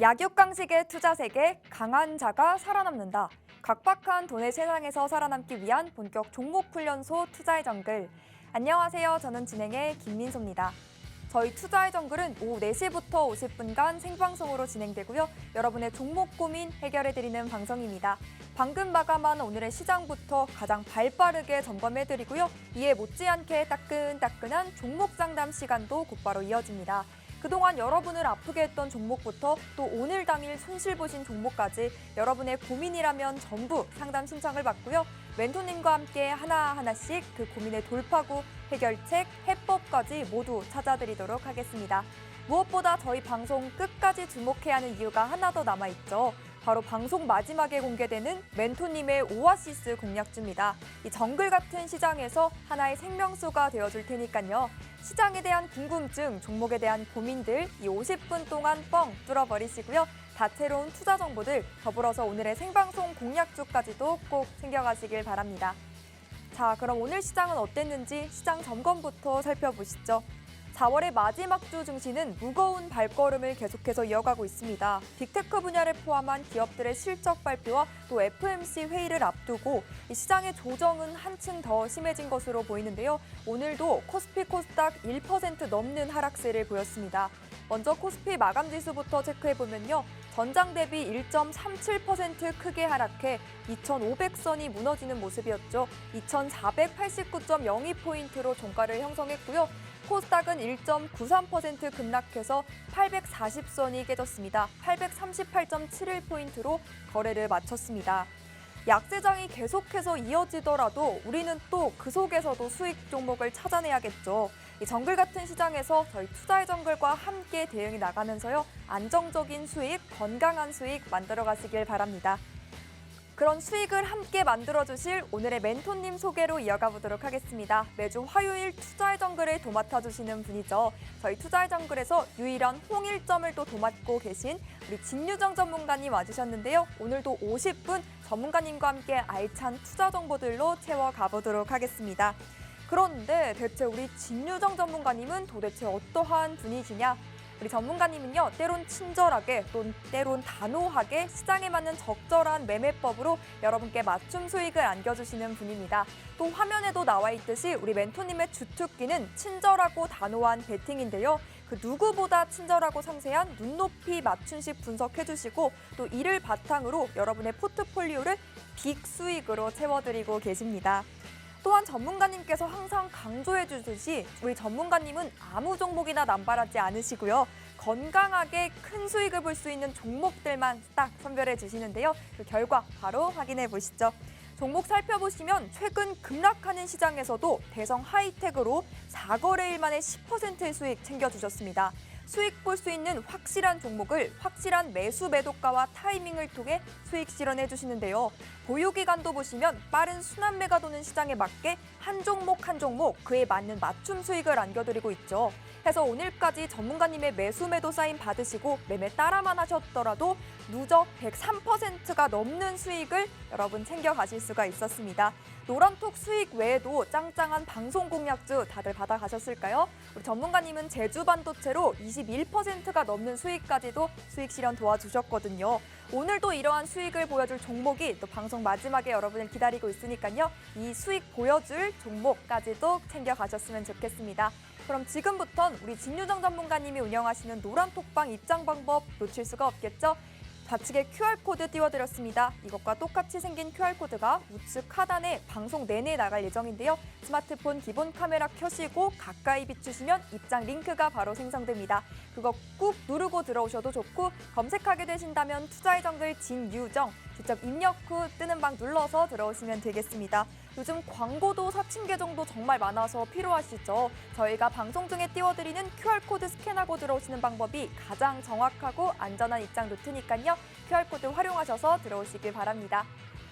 약육강식의 투자 세계, 강한 자가 살아남는다. 각박한 돈의 세상에서 살아남기 위한 본격 종목훈련소 투자의 정글. 안녕하세요. 저는 진행의 김민소입니다. 저희 투자의 정글은 오후 4시부터 50분간 생방송으로 진행되고요. 여러분의 종목 고민 해결해드리는 방송입니다. 방금 마감한 오늘의 시장부터 가장 발빠르게 점검해드리고요. 이에 못지않게 따끈따끈한 종목 상담 시간도 곧바로 이어집니다. 그동안 여러분을 아프게 했던 종목부터 또 오늘 당일 손실 보신 종목까지 여러분의 고민이라면 전부 상담 신청을 받고요. 멘토님과 함께 하나하나씩 그 고민의 돌파구, 해결책, 해법까지 모두 찾아드리도록 하겠습니다. 무엇보다 저희 방송 끝까지 주목해야 하는 이유가 하나 더 남아있죠. 바로 방송 마지막에 공개되는 멘토님의 오아시스 공략주입니다. 이 정글 같은 시장에서 하나의 생명수가 되어줄 테니까요. 시장에 대한 궁금증, 종목에 대한 고민들 이 50분 동안 뻥 뚫어버리시고요. 다채로운 투자 정보들 더불어서 오늘의 생방송 공략주까지도 꼭 챙겨가시길 바랍니다. 자, 그럼 오늘 시장은 어땠는지 시장 점검부터 살펴보시죠. 4월의 마지막 주 증시는 무거운 발걸음을 계속해서 이어가고 있습니다. 빅테크 분야를 포함한 기업들의 실적 발표와 또 FOMC 회의를 앞두고 이 시장의 조정은 한층 더 심해진 것으로 보이는데요. 오늘도 코스피 코스닥 1% 넘는 하락세를 보였습니다. 먼저 코스피 마감 지수부터 체크해보면요. 전장 대비 1.37% 크게 하락해 2,500선이 무너지는 모습이었죠. 2,489.02포인트로 종가를 형성했고요. 코스닥은 1.93% 급락해서 840선이 깨졌습니다. 838.71포인트로 거래를 마쳤습니다. 약세장이 계속해서 이어지더라도 우리는 또 그 속에서도 수익 종목을 찾아내야겠죠. 이 정글 같은 시장에서 저희 투자의 정글과 함께 대응이 나가면서요. 안정적인 수익, 건강한 수익 만들어 가시길 바랍니다. 그런 수익을 함께 만들어주실 오늘의 멘토님 소개로 이어가 보도록 하겠습니다. 매주 화요일 투자의 정글을 도맡아주시는 분이죠. 저희 투자의 정글에서 유일한 홍일점을 또 도맡고 계신 우리 진유정 전문가님 와주셨는데요. 오늘도 50분 전문가님과 함께 알찬 투자 정보들로 채워가 보도록 하겠습니다. 그런데 대체 우리 진유정 전문가님은 도대체 어떠한 분이시냐? 우리 전문가님은요, 때론 친절하게 또 때론 단호하게 시장에 맞는 적절한 매매법으로 여러분께 맞춤 수익을 안겨주시는 분입니다. 또 화면에도 나와 있듯이 우리 멘토님의 주특기는 친절하고 단호한 배팅인데요. 그 누구보다 친절하고 상세한 눈높이 맞춤식 분석해주시고 또 이를 바탕으로 여러분의 포트폴리오를 빅 수익으로 채워드리고 계십니다. 또한 전문가님께서 항상 강조해 주듯이 우리 전문가님은 아무 종목이나 남발하지 않으시고요. 건강하게 큰 수익을 볼 수 있는 종목들만 딱 선별해 주시는데요. 그 결과 바로 확인해 보시죠. 종목 살펴보시면 최근 급락하는 시장에서도 대성 하이텍으로 4거래일 만에 10%의 수익 챙겨주셨습니다. 수익 볼 수 있는 확실한 종목을 확실한 매수 매도가와 타이밍을 통해 수익 실현해 주시는데요. 보유기간도 보시면 빠른 순환매가 도는 시장에 맞게 한 종목 한 종목 그에 맞는 맞춤 수익을 안겨드리고 있죠. 해서 오늘까지 전문가님의 매수 매도 사인 받으시고 매매 따라만 하셨더라도 누적 103%가 넘는 수익을 여러분 챙겨가실 수가 있었습니다. 노란톡 수익 외에도 짱짱한 방송 공략주 다들 받아가셨을까요? 우리 전문가님은 제주 반도체로 21%가 넘는 수익까지도 수익 실현 도와주셨거든요. 오늘도 이러한 수익을 보여줄 종목이 또 방송 마지막에 여러분을 기다리고 있으니까요. 이 수익 보여줄 종목까지도 챙겨가셨으면 좋겠습니다. 그럼 지금부턴 우리 진유정 전문가님이 운영하시는 노란톡방 입장 방법 놓칠 수가 없겠죠? 좌측에 QR코드 띄워드렸습니다. 이것과 똑같이 생긴 QR코드가 우측 하단에 방송 내내 나갈 예정인데요. 스마트폰 기본 카메라 켜시고 가까이 비추시면 입장 링크가 바로 생성됩니다. 그거 꾹 누르고 들어오셔도 좋고 검색하게 되신다면 투자의 정글 진유정 직접 입력 후 뜨는 방 눌러서 들어오시면 되겠습니다. 요즘 광고도 4,000개 정도 정말 많아서 필요하시죠? 저희가 방송 중에 띄워드리는 QR코드 스캔하고 들어오시는 방법이 가장 정확하고 안전한 입장 루트니까요. QR코드 활용하셔서 들어오시길 바랍니다.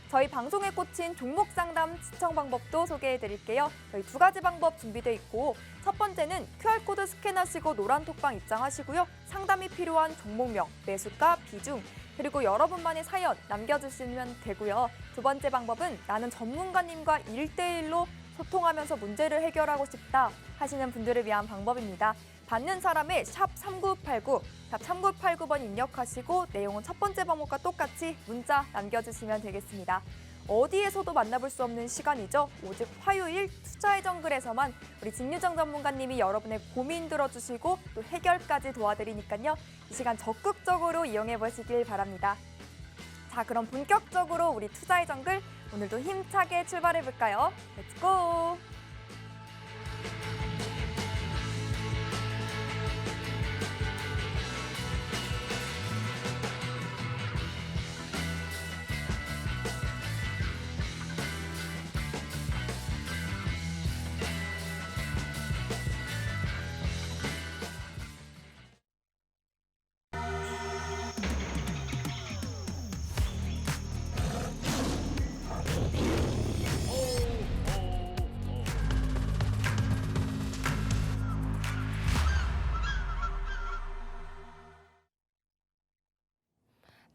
저희 방송에 꽂힌 종목 상담 시청 방법도 소개해드릴게요. 저희 두 가지 방법 준비돼 있고 첫 번째는 QR코드 스캔하시고 노란톡방 입장하시고요. 상담이 필요한 종목명, 매수가, 비중, 그리고 여러분만의 사연 남겨주시면 되고요. 두 번째 방법은 나는 전문가님과 1대1로 소통하면서 문제를 해결하고 싶다 하시는 분들을 위한 방법입니다. 받는 사람의 샵 3989, 샵 3989번 입력하시고 내용은 첫 번째 방법과 똑같이 문자 남겨주시면 되겠습니다. 어디에서도 만나볼 수 없는 시간이죠. 오직 화요일 투자의 정글에서만 우리 진유정 전문가님이 여러분의 고민 들어주시고 또 해결까지 도와드리니까요. 이 시간 적극적으로 이용해 보시길 바랍니다. 자, 그럼 본격적으로 우리 투자의 정글 오늘도 힘차게 출발해 볼까요? 렛츠고!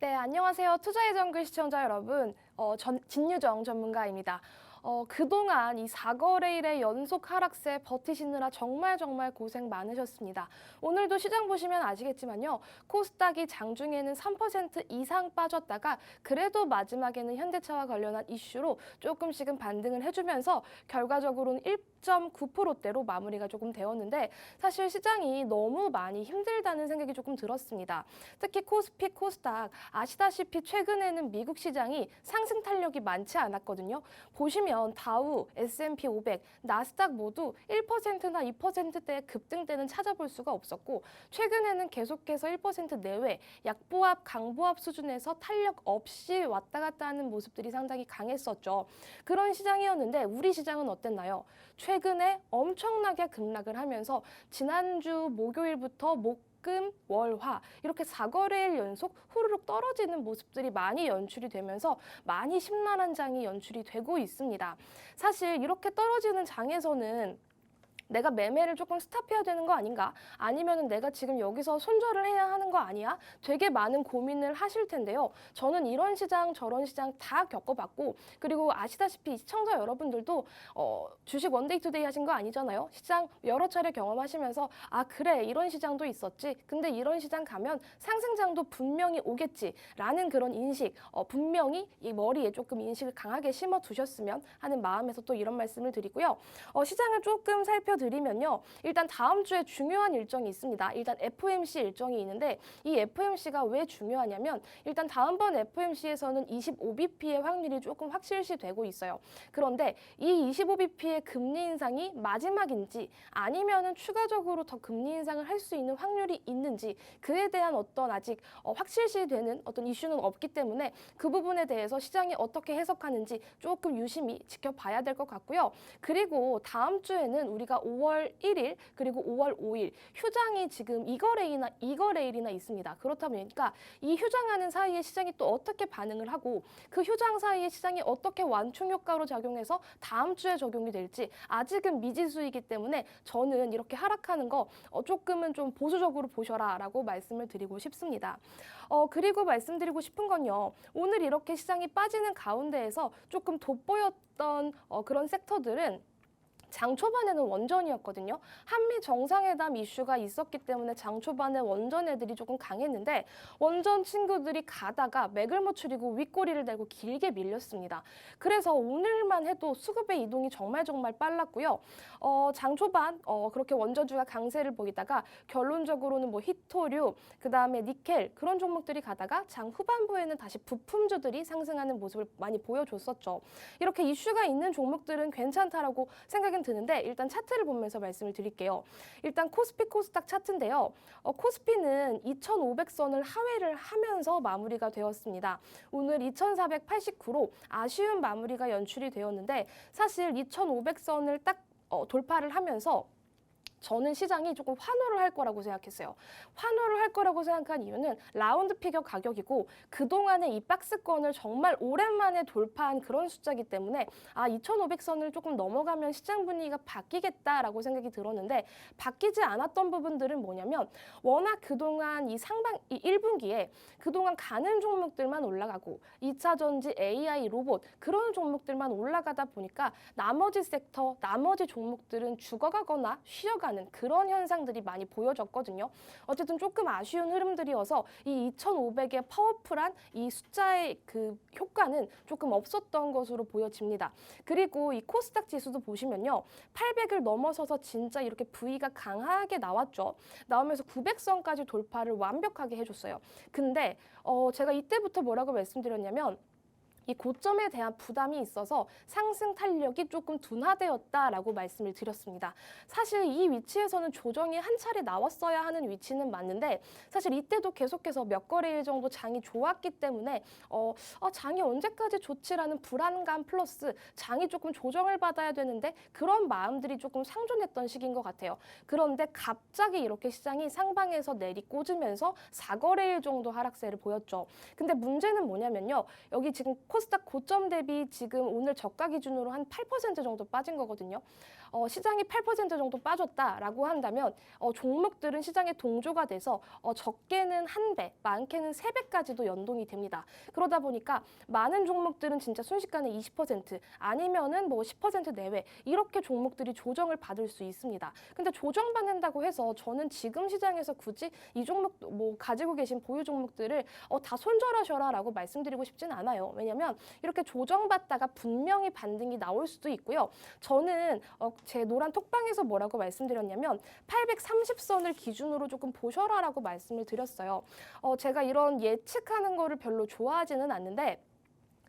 네, 안녕하세요. 투자의 정글 시청자 여러분. 진유정 전문가입니다. 그동안 이 4거래일의 연속 하락세 버티시느라 정말 고생 많으셨습니다. 오늘도 시장 보시면 아시겠지만요. 코스닥이 장중에는 3% 이상 빠졌다가 그래도 마지막에는 현대차와 관련한 이슈로 조금씩은 반등을 해주면서 결과적으로는 1.9%대로 마무리가 조금 되었는데 사실 시장이 너무 많이 힘들다는 생각이 조금 들었습니다. 특히 코스피, 코스닥 아시다시피 최근에는 미국 시장이 상승 탄력이 많지 않았거든요. 보시면 다우, S&P 500, 나스닥 모두 1%나 2%대의 급등대는 찾아볼 수가 없었고 최근에는 계속해서 1% 내외 약보합, 강보합 수준에서 탄력 없이 왔다 갔다 하는 모습들이 상당히 강했었죠. 그런 시장이었는데 우리 시장은 어땠나요? 최근에 엄청나게 급락을 하면서 지난주 목요일부터 금, 월, 화 이렇게 4거래일 연속 후루룩 떨어지는 모습들이 많이 연출이 되면서 많이 심란한 장이 연출이 되고 있습니다. 사실 이렇게 떨어지는 장에서는 내가 매매를 조금 스탑해야 되는 거 아닌가? 아니면 내가 지금 여기서 손절을 해야 하는 거 아니야? 되게 많은 고민을 하실 텐데요. 저는 이런 시장 저런 시장 다 겪어봤고 그리고 아시다시피 시청자 여러분들도 주식 원데이 투데이 하신 거 아니잖아요. 시장 여러 차례 경험하시면서 아 그래 이런 시장도 있었지. 근데 이런 시장 가면 상승장도 분명히 오겠지라는 그런 인식 분명히 이 머리에 조금 인식을 강하게 심어 두셨으면 하는 마음에서 또 이런 말씀을 드리고요. 시장을 조금 살펴드리면요. 일단 다음 주에 중요한 일정이 있습니다. 일단 FOMC 일정이 있는데 이 FOMC가 왜 중요하냐면 일단 다음번 FOMC에서는 25bp의 확률이 조금 확실시 되고 있어요. 그런데 이 25bp의 금리 인상이 마지막인지 아니면은 추가적으로 더 금리 인상을 할 수 있는 확률이 있는지 그에 대한 어떤 아직 확실시 되는 어떤 이슈는 없기 때문에 그 부분에 대해서 시장이 어떻게 해석하는지 조금 유심히 지켜봐야 될 것 같고요. 그리고 다음 주에는 우리가 5월 1일 그리고 5월 5일 휴장이 지금 이거래일이나 있습니다. 그렇다 보니까 이 휴장하는 사이에 시장이 또 어떻게 반응을 하고 그 휴장 사이에 시장이 어떻게 완충 효과로 작용해서 다음 주에 적용이 될지 아직은 미지수이기 때문에 저는 이렇게 하락하는 거 조금은 좀 보수적으로 보셔라 라고 말씀을 드리고 싶습니다. 그리고 말씀드리고 싶은 건요. 오늘 이렇게 시장이 빠지는 가운데에서 조금 돋보였던 그런 섹터들은 장 초반에는 원전이었거든요. 한미 정상회담 이슈가 있었기 때문에 장 초반에 원전 애들이 조금 강했는데 원전 친구들이 가다가 맥을 못 추리고 윗꼬리를 달고 길게 밀렸습니다. 그래서 오늘만 해도 수급의 이동이 정말 빨랐고요. 장 초반 그렇게 원전주가 강세를 보이다가 결론적으로는 뭐 히토류, 그다음에 니켈 그런 종목들이 가다가 장 후반부에는 다시 부품주들이 상승하는 모습을 많이 보여줬었죠. 이렇게 이슈가 있는 종목들은 괜찮다라고 생각은 드는데 일단 차트를 보면서 말씀을 드릴게요. 일단 코스피 코스닥 차트인데요. 코스피는 2,500선을 하회를 하면서 마무리가 되었습니다. 오늘 2,489로 아쉬운 마무리가 연출이 되었는데 사실 2,500선을 딱 돌파를 하면서 저는 시장이 조금 환호를 할 거라고 생각했어요. 환호를 할 거라고 생각한 이유는 라운드 피겨 가격이고 그동안의 이 박스권을 정말 오랜만에 돌파한 그런 숫자이기 때문에 2,500선을 조금 넘어가면 시장 분위기가 바뀌겠다라고 생각이 들었는데 바뀌지 않았던 부분들은 뭐냐면 워낙 그동안 이 1분기에 그동안 가는 종목들만 올라가고 2차 전지, AI, 로봇 그런 종목들만 올라가다 보니까 나머지 섹터, 나머지 종목들은 죽어가거나 쉬어가는 상승하는 그런 현상들이 많이 보여졌거든요. 어쨌든 조금 아쉬운 흐름들이어서 이 2,500의 파워풀한 이 숫자의 그 효과는 조금 없었던 것으로 보여집니다. 그리고 이 코스닥 지수도 보시면요. 800을 넘어서서 진짜 이렇게 V가 강하게 나왔죠. 나오면서 900선까지 돌파를 완벽하게 해줬어요. 근데 제가 이때부터 뭐라고 말씀드렸냐면 이 고점에 대한 부담이 있어서 상승 탄력이 조금 둔화되었다라고 말씀을 드렸습니다. 사실 이 위치에서는 조정이 한 차례 나왔어야 하는 위치는 맞는데 사실 이때도 계속해서 몇 거래일 정도 장이 좋았기 때문에 장이 언제까지 좋지라는 불안감 플러스 장이 조금 조정을 받아야 되는데 그런 마음들이 조금 상존했던 시기인 것 같아요. 그런데 갑자기 이렇게 시장이 상방에서 내리꽂으면서 4거래일 정도 하락세를 보였죠. 근데 문제는 뭐냐면요. 여기 지금 코스닥 고점 대비 지금 오늘 저가 기준으로 한 8% 정도 빠진 거거든요. 시장이 8% 정도 빠졌다라고 한다면 종목들은 시장에 동조가 돼서 적게는 1배, 많게는 3배까지도 연동이 됩니다. 그러다 보니까 많은 종목들은 진짜 순식간에 20% 아니면은 뭐 10% 내외 이렇게 종목들이 조정을 받을 수 있습니다. 근데 조정받는다고 해서 저는 지금 시장에서 굳이 이 종목 뭐 가지고 계신 보유 종목들을 다 손절하셔라라고 말씀드리고 싶진 않아요. 왜냐면 이렇게 조정받다가 분명히 반등이 나올 수도 있고요. 저는 제 노란 톡방에서 뭐라고 말씀드렸냐면 830선을 기준으로 조금 보셔라라고 말씀을 드렸어요. 제가 이런 예측하는 거를 별로 좋아하지는 않는데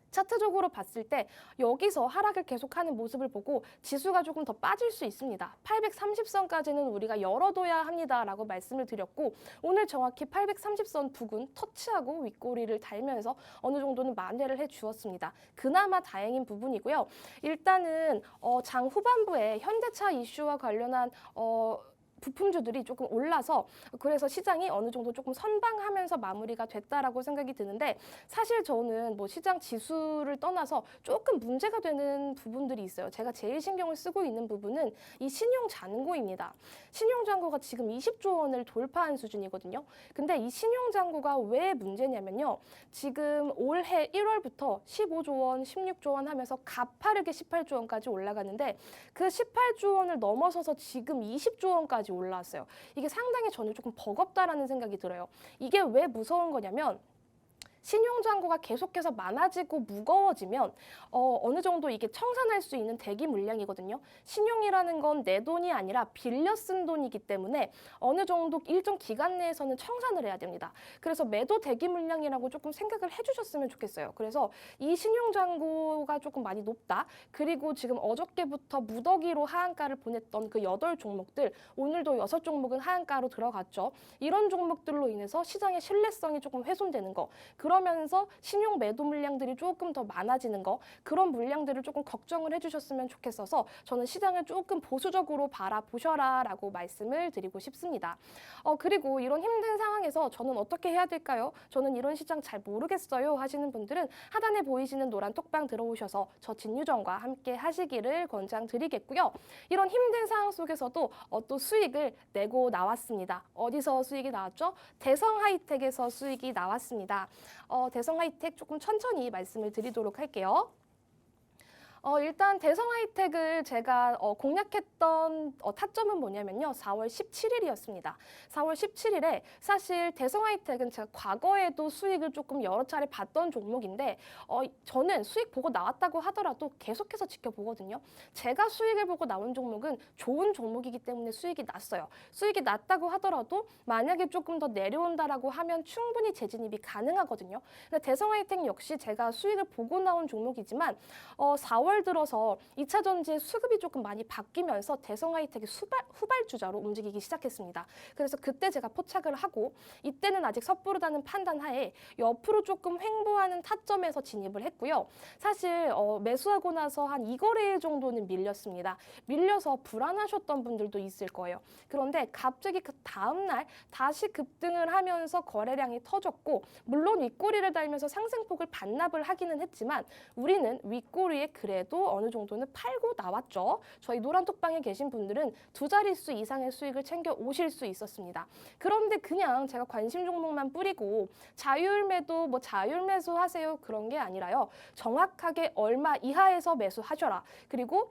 차트적으로 봤을 때 여기서 하락을 계속하는 모습을 보고 지수가 조금 더 빠질 수 있습니다. 830선까지는 우리가 열어둬야 합니다라고 말씀을 드렸고 오늘 정확히 830선 부근 터치하고 윗꼬리를 달면서 어느 정도는 만회를 해주었습니다. 그나마 다행인 부분이고요. 일단은 장 후반부에 현대차 이슈와 관련한 부품주들이 조금 올라서 그래서 시장이 어느 정도 조금 선방하면서 마무리가 됐다라고 생각이 드는데 사실 저는 뭐 시장 지수를 떠나서 조금 문제가 되는 부분들이 있어요. 제가 제일 신경을 쓰고 있는 부분은 이 신용 잔고입니다. 신용 잔고가 지금 20조 원을 돌파한 수준이거든요. 근데 이 신용 잔고가 왜 문제냐면요. 지금 올해 1월부터 15조 원, 16조 원 하면서 가파르게 18조 원까지 올라가는데 그 18조 원을 넘어서서 지금 20조 원까지 올라왔어요. 이게 상당히 저는 조금 버겁다라는 생각이 들어요. 이게 왜 무서운 거냐면 신용잔고가 계속해서 많아지고 무거워지면 어느 정도 이게 청산할 수 있는 대기 물량이거든요. 신용이라는 건 내 돈이 아니라 빌려 쓴 돈이기 때문에 어느 정도 일정 기간 내에서는 청산을 해야 됩니다. 그래서 매도 대기 물량이라고 조금 생각을 해주셨으면 좋겠어요. 그래서 이 신용잔고가 조금 많이 높다. 그리고 지금 어저께부터 무더기로 하한가를 보냈던 그 8종목들 오늘도 6종목은 하한가로 들어갔죠. 이런 종목들로 인해서 시장의 신뢰성이 조금 훼손되는 거. 그러면서 신용 매도 물량들이 조금 더 많아지는 거 그런 물량들을 조금 걱정을 해주셨으면 좋겠어서 저는 시장을 조금 보수적으로 바라보셔라라고 말씀을 드리고 싶습니다. 그리고 이런 힘든 상황에서 저는 어떻게 해야 될까요? 저는 이런 시장 잘 모르겠어요 하시는 분들은 하단에 보이시는 노란 톡방 들어오셔서 저 진유정과 함께 하시기를 권장드리겠고요. 이런 힘든 상황 속에서도 또 수익을 내고 나왔습니다. 어디서 수익이 나왔죠? 대성하이텍에서 수익이 나왔습니다. 대성하이텍 조금 천천히 말씀을 드리도록 할게요. 일단 대성하이텍을 제가 공략했던 타점은 뭐냐면요. 4월 17일이었습니다. 4월 17일에 사실 대성하이텍은 제가 과거에도 수익을 조금 여러 차례 봤던 종목인데 저는 수익 보고 나왔다고 하더라도 계속해서 지켜보거든요. 제가 수익을 보고 나온 종목은 좋은 종목이기 때문에 수익이 났어요. 수익이 났다고 하더라도 만약에 조금 더 내려온다라고 하면 충분히 재진입이 가능하거든요. 근데 대성하이텍 역시 제가 수익을 보고 나온 종목이지만 4월 들어서 2차 전지의 수급이 조금 많이 바뀌면서 대성하이텍이 후발주자로 움직이기 시작했습니다. 그래서 그때 제가 포착을 하고 이때는 아직 섣부르다는 판단 하에 옆으로 조금 횡보하는 타점에서 진입을 했고요. 사실 매수하고 나서 한 2거래일 정도는 밀렸습니다. 밀려서 불안하셨던 분들도 있을 거예요. 그런데 갑자기 그 다음날 다시 급등을 하면서 거래량이 터졌고 물론 윗꼬리를 달면서 상승폭을 반납을 하기는 했지만 우리는 윗꼬리에 그래도 어느 정도는 팔고 나왔죠. 저희 노란톡방에 계신 분들은 2자릿수 이상의 수익을 챙겨 오실 수 있었습니다. 그런데 그냥 제가 관심 종목만 뿌리고 자율매도 뭐 자율매수 하세요 그런 게 아니라요. 정확하게 얼마 이하에서 매수하셔라. 그리고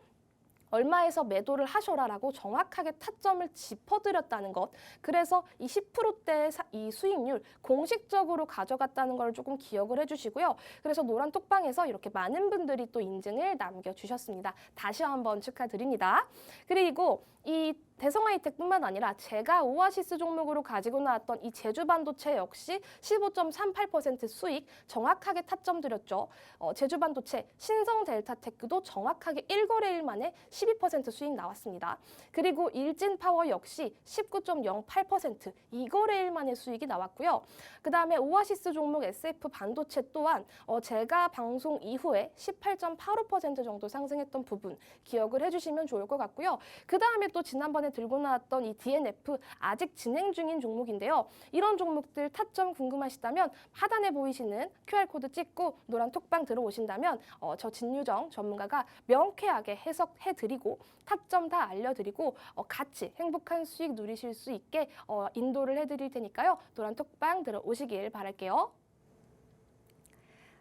얼마에서 매도를 하셔라라고 정확하게 타점을 짚어드렸다는 것. 그래서 이 10%대의 이 수익률 공식적으로 가져갔다는 걸 조금 기억을 해주시고요. 그래서 노란 톡방에서 이렇게 많은 분들이 또 인증을 남겨주셨습니다. 다시 한번 축하드립니다. 그리고 이 대성하이텍뿐만 아니라 제가 오아시스 종목으로 가지고 나왔던 이 제주반도체 역시 15.38% 수익 정확하게 타점 드렸죠. 제주반도체 신성델타테크도 정확하게 1거래일 만에 12% 수익 나왔습니다. 그리고 일진파워 역시 19.08% 2거래일 만에 수익이 나왔고요. 그 다음에 오아시스 종목 SF반도체 또한 제가 방송 이후에 18.85% 정도 상승했던 부분 기억을 해주시면 좋을 것 같고요. 그 다음에 또 지난번에 들고 나왔던 이 DNF 아직 진행 중인 종목인데요. 이런 종목들 타점 궁금하시다면 하단에 보이시는 QR코드 찍고 노란 톡방 들어오신다면 저 진유정 전문가가 명쾌하게 해석해드리고 타점 다 알려드리고 같이 행복한 수익 누리실 수 있게 인도를 해드릴 테니까요. 노란 톡방 들어오시길 바랄게요.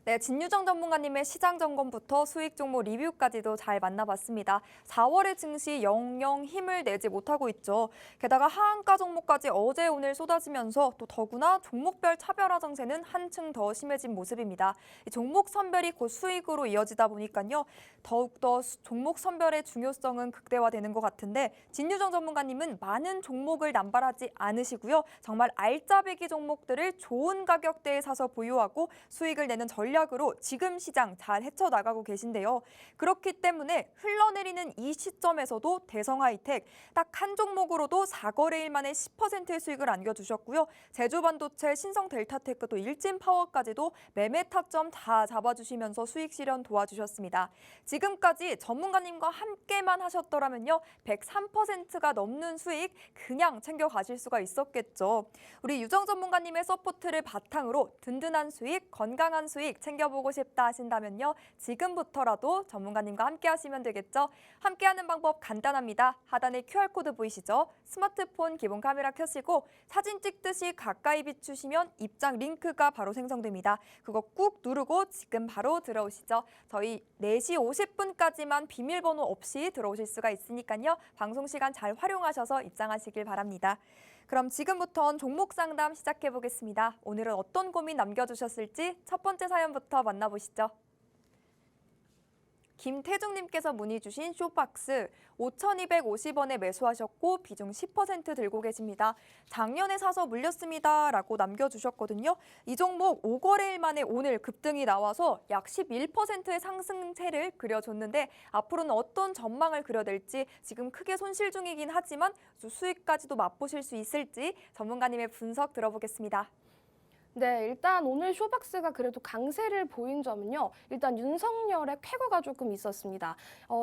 네, 진유정 전문가님의 시장 점검부터 수익 종목 리뷰까지도 잘 만나봤습니다. 4월의 증시 영영 힘을 내지 못하고 있죠. 게다가 하한가 종목까지 어제 오늘 쏟아지면서 또 더구나 종목별 차별화 정세는 한층 더 심해진 모습입니다. 종목 선별이 곧 수익으로 이어지다 보니까요. 더욱더 종목 선별의 중요성은 극대화되는 것 같은데 진유정 전문가님은 많은 종목을 남발하지 않으시고요. 정말 알짜배기 종목들을 좋은 가격대에 사서 보유하고 수익을 내는 전략으로 지금 시장 잘 헤쳐나가고 계신데요. 그렇기 때문에 흘러내리는 이 시점에서도 대성하이텍 딱 한 종목으로도 4거래일 만에 10%의 수익을 안겨주셨고요. 제주반도체, 신성델타테크도 일진파워까지도 매매 타점 다 잡아주시면서 수익 실현 도와주셨습니다. 지금까지 전문가님과 함께만 하셨더라면요. 103%가 넘는 수익 그냥 챙겨가실 수가 있었겠죠. 우리 유정 전문가님의 서포트를 바탕으로 든든한 수익, 건강한 수익 챙겨보고 싶다 하신다면요. 지금부터라도 전문가님과 함께 하시면 되겠죠. 함께하는 방법 간단합니다. 하단에 QR코드 보이시죠? 스마트폰 기본 카메라 켜시고 사진 찍듯이 가까이 비추시면 입장 링크가 바로 생성됩니다. 그거 꾹 누르고 지금 바로 들어오시죠. 저희 4시 50분까지만 비밀번호 없이 들어오실 수가 있으니까요. 방송 시간 잘 활용하셔서 입장하시길 바랍니다. 그럼 지금부터는 종목 상담 시작해 보겠습니다. 오늘은 어떤 고민 남겨주셨을지 첫 번째 사연부터 만나보시죠. 김태중님께서 문의 주신 쇼박스 5,250원에 매수하셨고 비중 10% 들고 계십니다. 작년에 사서 물렸습니다 라고 남겨주셨거든요. 이 종목 5거래일 만에 오늘 급등이 나와서 약 11%의 상승세를 그려줬는데 앞으로는 어떤 전망을 그려낼지 지금 크게 손실 중이긴 하지만 수익까지도 맛보실 수 있을지 전문가님의 분석 들어보겠습니다. 네, 일단 오늘 쇼박스가 그래도 강세를 보인 점은요. 일단 윤석열의 쾌거가 조금 있었습니다.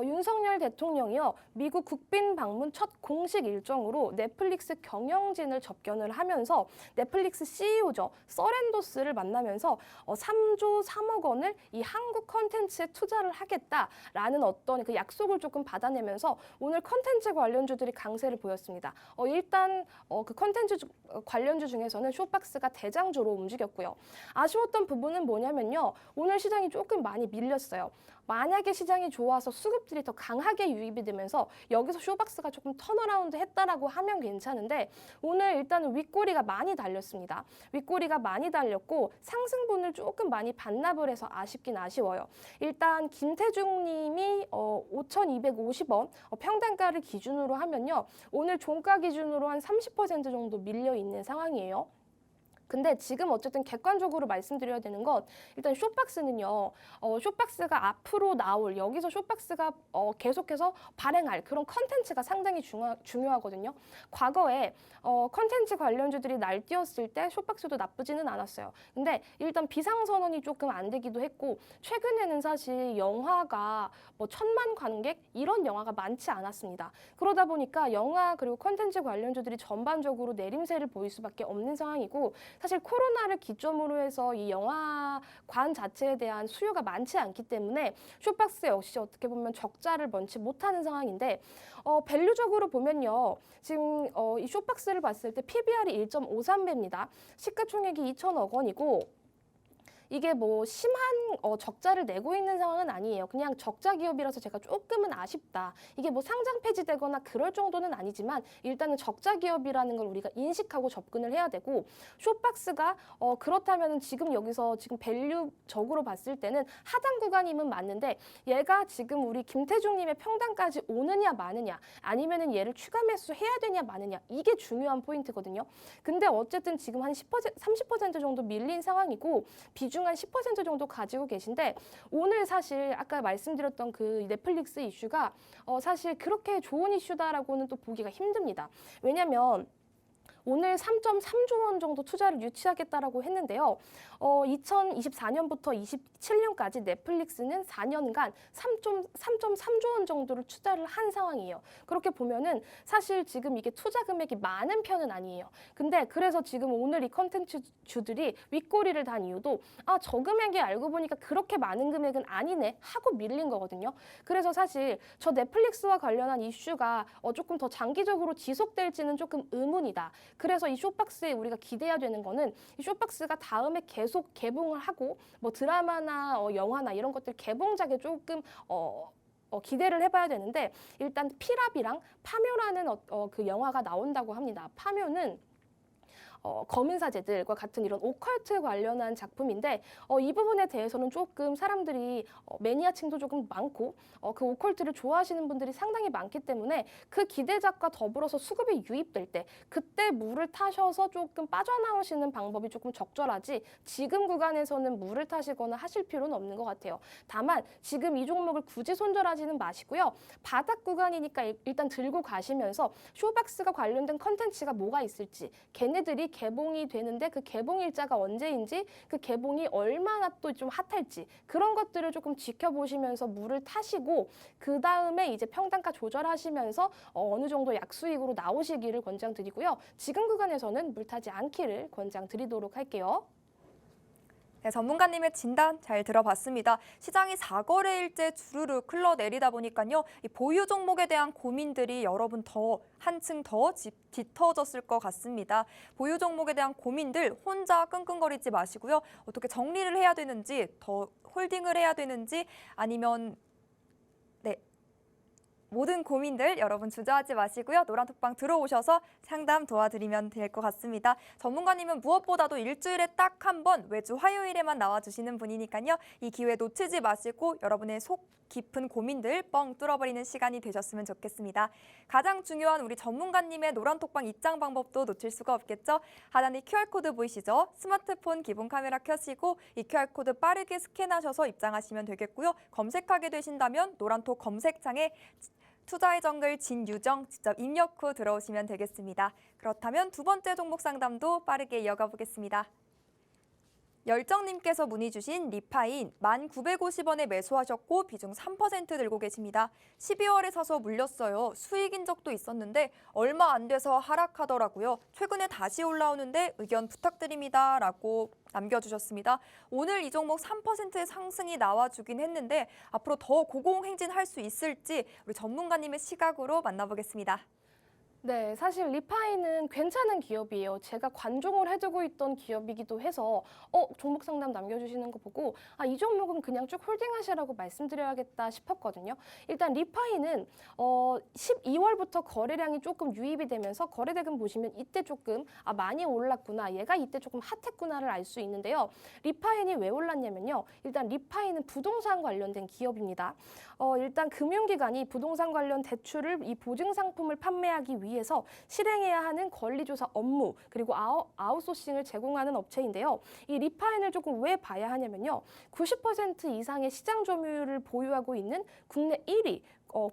윤석열 대통령이요. 미국 국빈 방문 첫 공식 일정으로 넷플릭스 경영진을 접견을 하면서 넷플릭스 CEO죠. 서렌도스를 만나면서 3조 3억 원을 이 한국 컨텐츠에 투자를 하겠다라는 어떤 그 약속을 조금 받아내면서 오늘 컨텐츠 관련주들이 강세를 보였습니다. 일단 그 컨텐츠 관련주 중에서는 쇼박스가 대장주로 움직였고요. 아쉬웠던 부분은 뭐냐면요. 오늘 시장이 조금 많이 밀렸어요. 만약에 시장이 좋아서 수급들이 더 강하게 유입이 되면서 여기서 쇼박스가 조금 턴어라운드 했다라고 하면 괜찮은데 오늘 일단은 윗꼬리가 많이 달렸습니다. 윗꼬리가 많이 달렸고 상승분을 조금 많이 반납을 해서 아쉽긴 아쉬워요. 일단 김태중 님이 5,250원 평단가를 기준으로 하면요. 오늘 종가 기준으로 한 30% 정도 밀려 있는 상황이에요. 근데 지금 어쨌든 객관적으로 말씀드려야 되는 건 일단 쇼박스는요. 쇼박스가 앞으로 나올 여기서 쇼박스가 계속해서 발행할 그런 컨텐츠가 상당히 중요하거든요. 과거에 컨텐츠 관련주들이 날뛰었을 때 쇼박스도 나쁘지는 않았어요. 근데 일단 비상선언이 조금 안 되기도 했고 최근에는 사실 영화가 뭐 1,000만 관객 이런 영화가 많지 않았습니다. 그러다 보니까 영화 그리고 컨텐츠 관련주들이 전반적으로 내림세를 보일 수밖에 없는 상황이고 사실 코로나를 기점으로 해서 이 영화관 자체에 대한 수요가 많지 않기 때문에 쇼박스 역시 어떻게 보면 적자를 면치 못하는 상황인데 밸류적으로 보면요. 지금 이 쇼박스를 봤을 때 PBR이 1.53배입니다. 시가총액이 2,000억 원이고 이게 뭐 심한 적자를 내고 있는 상황은 아니에요. 그냥 적자 기업이라서 제가 조금은 아쉽다. 이게 뭐 상장 폐지되거나 그럴 정도는 아니지만 일단은 적자 기업이라는 걸 우리가 인식하고 접근을 해야 되고, 쇼박스가 그렇다면은 지금 여기서 지금 밸류적으로 봤을 때는 하단 구간임은 맞는데, 얘가 지금 우리 김태중님의 평단까지 오느냐 마느냐, 아니면은 얘를 추가 매수해야 되냐 마느냐, 이게 중요한 포인트거든요. 근데 어쨌든 지금 한 10%, 30% 정도 밀린 상황이고 비중 한 10% 정도 가지고 계신데, 오늘 사실 아까 말씀드렸던 그 넷플릭스 이슈가 사실 그렇게 좋은 이슈다라고는 또 보기가 힘듭니다. 왜냐면 오늘 3.3조 원 정도 투자를 유치하겠다라고 했는데요. 2024년부터 27년까지 넷플릭스는 4년간 3.3조 원 정도를 투자를 한 상황이에요. 그렇게 보면은 사실 지금 이게 투자 금액이 많은 편은 아니에요. 근데 그래서 지금 오늘 이 컨텐츠주들이 윗꼬리를 단 이유도 저 금액이 알고 보니까 그렇게 많은 금액은 아니네 하고 밀린 거거든요. 그래서 사실 저 넷플릭스와 관련한 이슈가 조금 더 장기적으로 지속될지는 조금 의문이다. 그래서 이 쇼박스에 우리가 기대해야 되는 거는 이 쇼박스가 다음에 계속 개봉을 하고 뭐 드라마나 영화나 이런 것들 개봉작에 조금 기대를 해봐야 되는데, 일단 피랍이랑 파묘라는 그 영화가 나온다고 합니다. 파묘는 검은 사제들과 같은 이런 오컬트 관련한 작품인데, 이 부분에 대해서는 조금 사람들이 매니아층도 조금 많고 그 오컬트를 좋아하시는 분들이 상당히 많기 때문에 그 기대작과 더불어서 수급이 유입될 때 그때 물을 타셔서 조금 빠져나오시는 방법이 조금 적절하지, 지금 구간에서는 물을 타시거나 하실 필요는 없는 것 같아요. 다만 지금 이 종목을 굳이 손절하지는 마시고요. 바닥 구간이니까 일단 들고 가시면서 쇼박스가 관련된 컨텐츠가 뭐가 있을지, 걔네들이 개봉이 되는데 그 개봉 일자가 언제인지, 그 개봉이 얼마나 또 좀 핫할지, 그런 것들을 조금 지켜보시면서 물을 타시고 그 다음에 이제 평단가 조절하시면서 어느 정도 약수익으로 나오시기를 권장드리고요. 지금 구간에서는 물 타지 않기를 권장드리도록 할게요. 네, 전문가님의 진단 잘 들어봤습니다. 시장이 4거래일째 주르륵 흘러내리다 보니까요. 이 보유 종목에 대한 고민들이 여러분 더 한층 더 짙어졌을 것 같습니다. 보유 종목에 대한 고민들 혼자 끙끙거리지 마시고요. 어떻게 정리를 해야 되는지, 더 홀딩을 해야 되는지, 아니면 모든 고민들 여러분 주저하지 마시고요. 노란톡방 들어오셔서 상담 도와드리면 될 것 같습니다. 전문가님은 무엇보다도 일주일에 딱 한 번 매주 화요일에만 나와주시는 분이니까요. 이 기회 놓치지 마시고 여러분의 속 깊은 고민들 뻥 뚫어버리는 시간이 되셨으면 좋겠습니다. 가장 중요한 우리 전문가님의 노란톡방 입장 방법도 놓칠 수가 없겠죠. 하단에 QR코드 보이시죠? 스마트폰 기본 카메라 켜시고 이 QR코드 빠르게 스캔하셔서 입장하시면 되겠고요. 검색하게 되신다면 노란톡 검색창에 투자의 정글 진유정 직접 입력 후 들어오시면 되겠습니다. 그렇다면 두 번째 종목 상담도 빠르게 이어가 보겠습니다. 열정님께서 문의 주신 리파인 1,950원에 매수하셨고 비중 3% 들고 계십니다. 12월에 사서 물렸어요. 수익인 적도 있었는데 얼마 안 돼서 하락하더라고요. 최근에 다시 올라오는데 의견 부탁드립니다. 라고 남겨주셨습니다. 오늘 이 종목 3%의 상승이 나와주긴 했는데 앞으로 더 고공행진할 수 있을지 우리 전문가님의 시각으로 만나보겠습니다. 네, 사실 리파이는 괜찮은 기업이에요. 제가 관종을 해두고 있던 기업이기도 해서 종목 상담 남겨주시는 거 보고 이 종목은 그냥 쭉 홀딩하시라고 말씀드려야겠다 싶었거든요. 일단 리파이는 12월부터 거래량이 조금 유입이 되면서 거래대금 보시면 이때 조금 많이 올랐구나, 얘가 이때 조금 핫했구나를 알 수 있는데요. 리파인이 왜 올랐냐면요. 일단 리파이는 부동산 관련된 기업입니다. 일단 금융기관이 부동산 관련 대출을 이 보증상품을 판매하기 위해서 실행해야 하는 권리조사 업무, 그리고 아웃소싱을 제공하는 업체인데요. 이 리파인을 조금 왜 봐야 하냐면요. 90% 이상의 시장 점유율을 보유하고 있는 국내 1위